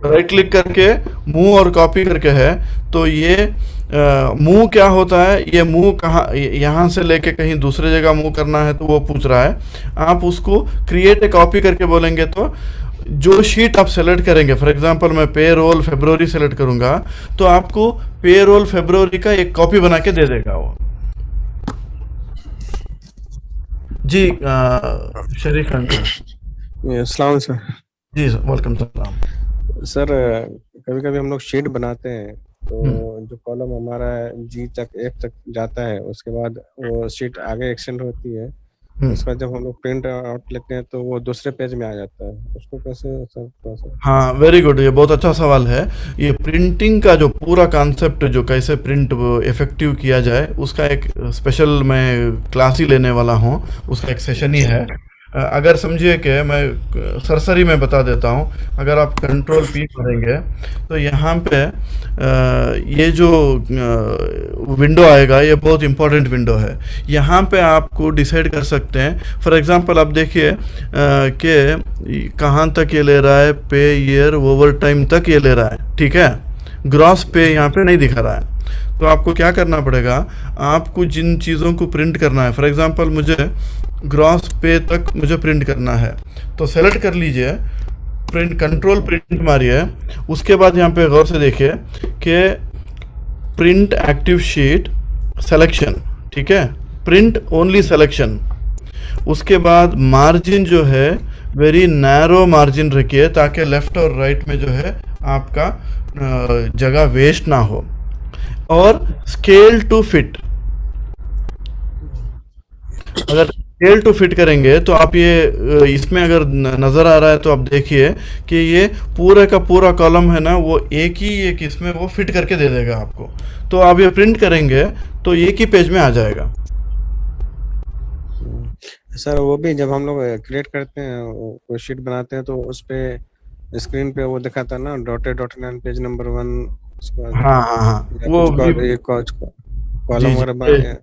राइट क्लिक करके मूव और कॉपी करके है तो ये मूव क्या होता है, ये मूव कहाँ, यहाँ से लेके कहीं दूसरे जगह मूव करना है तो वो पूछ रहा है। आप उसको क्रिएट ए कॉपी करके बोलेंगे तो जो शीट आप सेलेक्ट करेंगे, फॉर एग्जांपल मैं पेरोल फरवरी सेलेक्ट करूंगा तो आपको पेरोल फरवरी का एक कॉपी बना के दे देगा वो। जी शरीफ अस्सलाम सर। जी वेलकम सलाम सर कभी कभी हम लोग शीट बनाते हैं तो जो कॉलम हमारा जी तक एफ तक जाता है, उसके बाद वो शीट आगे एक्सटेंड होती है, उसका जब हम लोग प्रिंट आउट लेते हैं तो वो दूसरे पेज में आ जाता है, उसको कैसे सर थोड़ा सा? हाँ, वेरी गुड, ये बहुत अच्छा सवाल है। ये प्रिंटिंग का जो पूरा कॉन्सेप्ट, जो कैसे प्रिंट इफेक्टिव किया जाए, उसका एक स्पेशल मैं क्लास ही लेने वाला हूँ, उसका एक सेशन ही है। अगर समझिए कि मैं सरसरी में बता देता हूँ, अगर आप कंट्रोल पी करेंगे तो यहाँ पे ये जो विंडो आएगा, ये बहुत इंपॉर्टेंट विंडो है। यहाँ पे आपको डिसाइड कर सकते हैं, फॉर एग्जांपल आप देखिए कि कहाँ तक ये ले रहा है, पे ईयर ओवर टाइम तक ये ले रहा है, ठीक है। ग्रॉस पे यहाँ पे नहीं दिखा रहा है, तो आपको क्या करना पड़ेगा, आपको जिन चीज़ों को प्रिंट करना है, फॉर एग्जांपल मुझे ग्रॉस पे तक मुझे प्रिंट करना है, तो सेलेक्ट कर लीजिए, प्रिंट, कंट्रोल प्रिंट मारिए। उसके बाद यहाँ पे गौर से देखिए कि प्रिंट एक्टिव शीट सेलेक्शन, ठीक है, प्रिंट ओनली सेलेक्शन। उसके बाद मार्जिन जो है वेरी नैरो मार्जिन रखिए, ताकि लेफ्ट और राइट में जो है आपका जगह वेस्ट ना हो। और स्केल टू फिट, अगर स्केल टू फिट करेंगे तो आप ये इसमें अगर नज़र आ रहा है तो आप देखिए कि ये पूरा का पूरा कॉलम है ना, वो एक ही एक इसमें वो फिट करके दे देगा आपको। तो आप ये प्रिंट करेंगे तो एक ही पेज में आ जाएगा। सर वो भी जब हम लोग क्रिएट करते हैं, कोई शीट बनाते हैं, तो उस पे स्क्रीन पे वो दिखाता है ना, dotted dot line page number 1, हाँ, वो कॉलम वगैरह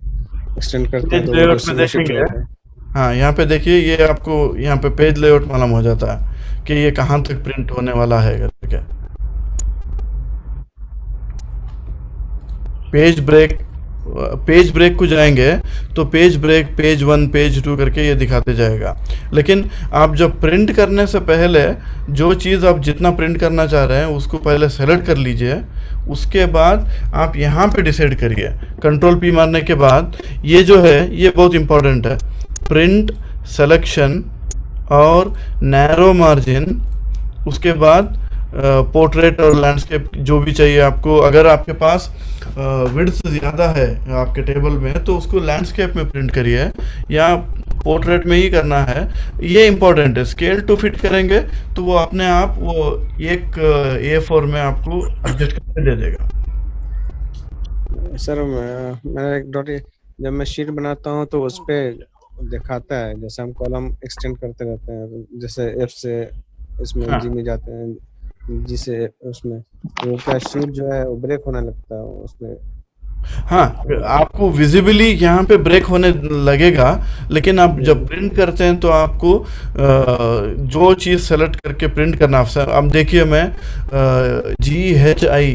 एक्सटेंड करते हैं तो वो दूसरे शीट में होता है। हाँ, यहाँ पे देखिए, ये आपको यहाँ पे पेज लेआउट मालूम हो जाता है कि ये कहाँ तक प्रिंट होने वाला है करके। पेज ब्रेक को जाएंगे तो पेज ब्रेक, पेज 1, पेज 2 करके ये दिखाते जाएगा। लेकिन आप जब प्रिंट करने से पहले जो चीज़ आप जितना प्रिंट करना चाह रहे हैं उसको पहले सेलेक्ट कर लीजिए। उसके बाद आप यहाँ पे डिसाइड करिए, कंट्रोल पी मारने के बाद ये जो है ये बहुत इंपॉर्टेंट है, प्रिंट सेलेक्शन और नैरो मार्जिन। उसके बाद पोर्ट्रेट और लैंडस्केप जो भी चाहिए आपको। अगर आपके पास विड्थ ज़्यादा है आपके टेबल में तो उसको लैंडस्केप में प्रिंट करिए, या पोर्ट्रेट में ही करना है, ये इम्पोर्टेंट है। स्केल टू फिट करेंगे तो वो अपने आप वो एक A4 में आपको एडजस्ट करके दे देगा। सर मैं एक डॉट, जब मैं शीट बनाता हूँ तो उस पर दिखाता है, जैसे हम कॉलम एक्सटेंड करते रहते हैं, जैसे एफ से इसमें हाँ। जी में जाते हैं, जी से उसमें, वो क्या शीट जो है वो ब्रेक होने लगता है उसमें। हाँ, आपको विजिबली यहाँ पे ब्रेक होने लगेगा, लेकिन आप जब प्रिंट करते हैं तो आपको जो चीज़ सेलेक्ट करके प्रिंट करना है। अब देखिए मैं GHI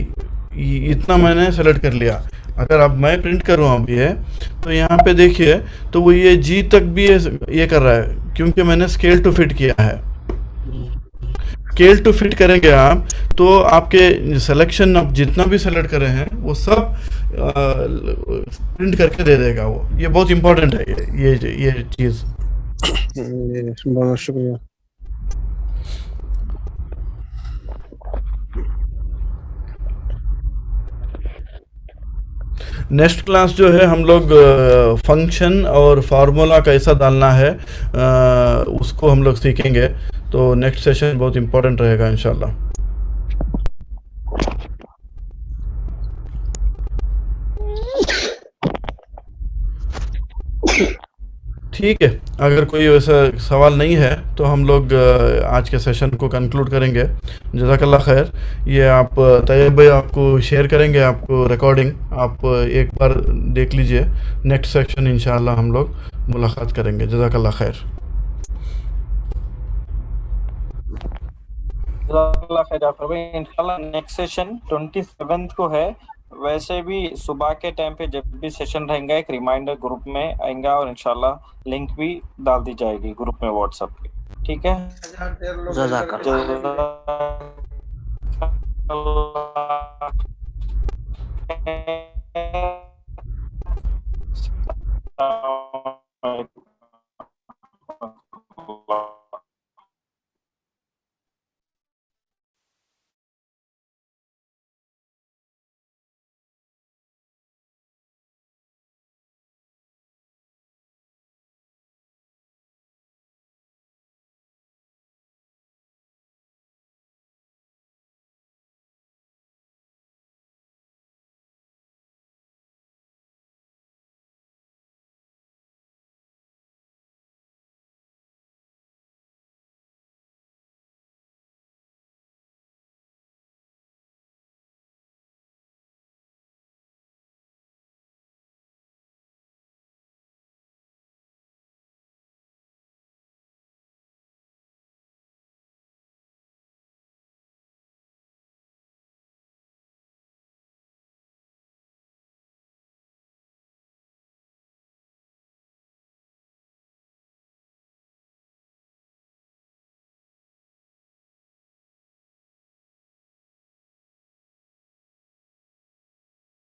इतना मैंने सेलेक्ट कर लिया। अगर अब मैं प्रिंट करूँ अभी है तो यहाँ पे देखिए तो वो ये G तक भी ये कर रहा है, क्योंकि मैंने स्केल टू फिट किया है। स्केल टू फिट करेंगे आप तो आपके सिलेक्शन आप जितना भी सेलेक्ट करे हैं वो सब प्रिंट करके दे देगा वो। ये बहुत इंपॉर्टेंट है ये चीज़। बहुत शुक्रिया। नेक्स्ट क्लास जो है हम लोग फंक्शन और फार्मूला कैसा डालना है उसको हम लोग सीखेंगे। तो नेक्स्ट सेशन बहुत इम्पोर्टेंट रहेगा इंशाल्लाह। ठीक है, अगर कोई वैसा सवाल नहीं है तो हम लोग आज के सेशन को कंक्लूड करेंगे। जज़ाकल्लाह खैर। ये आप तैयब भाई आपको शेयर करेंगे आपको रिकॉर्डिंग, आप एक बार देख लीजिए। नेक्स्ट सेक्शन इंशाल्लाह हम लोग मुलाकात करेंगे। जज़ाकल्लाह खैर। जज़ाकल्लाह खैर जाफर भाई। इंशाल्लाह नेक्स्ट सेशन 27 को है। वैसे भी सुबह के टाइम पे जब भी सेशन रहेगा एक रिमाइंडर ग्रुप में आएगा और इंशाल्लाह लिंक भी डाल दी जाएगी ग्रुप में व्हाट्सएप पे। ठीक है।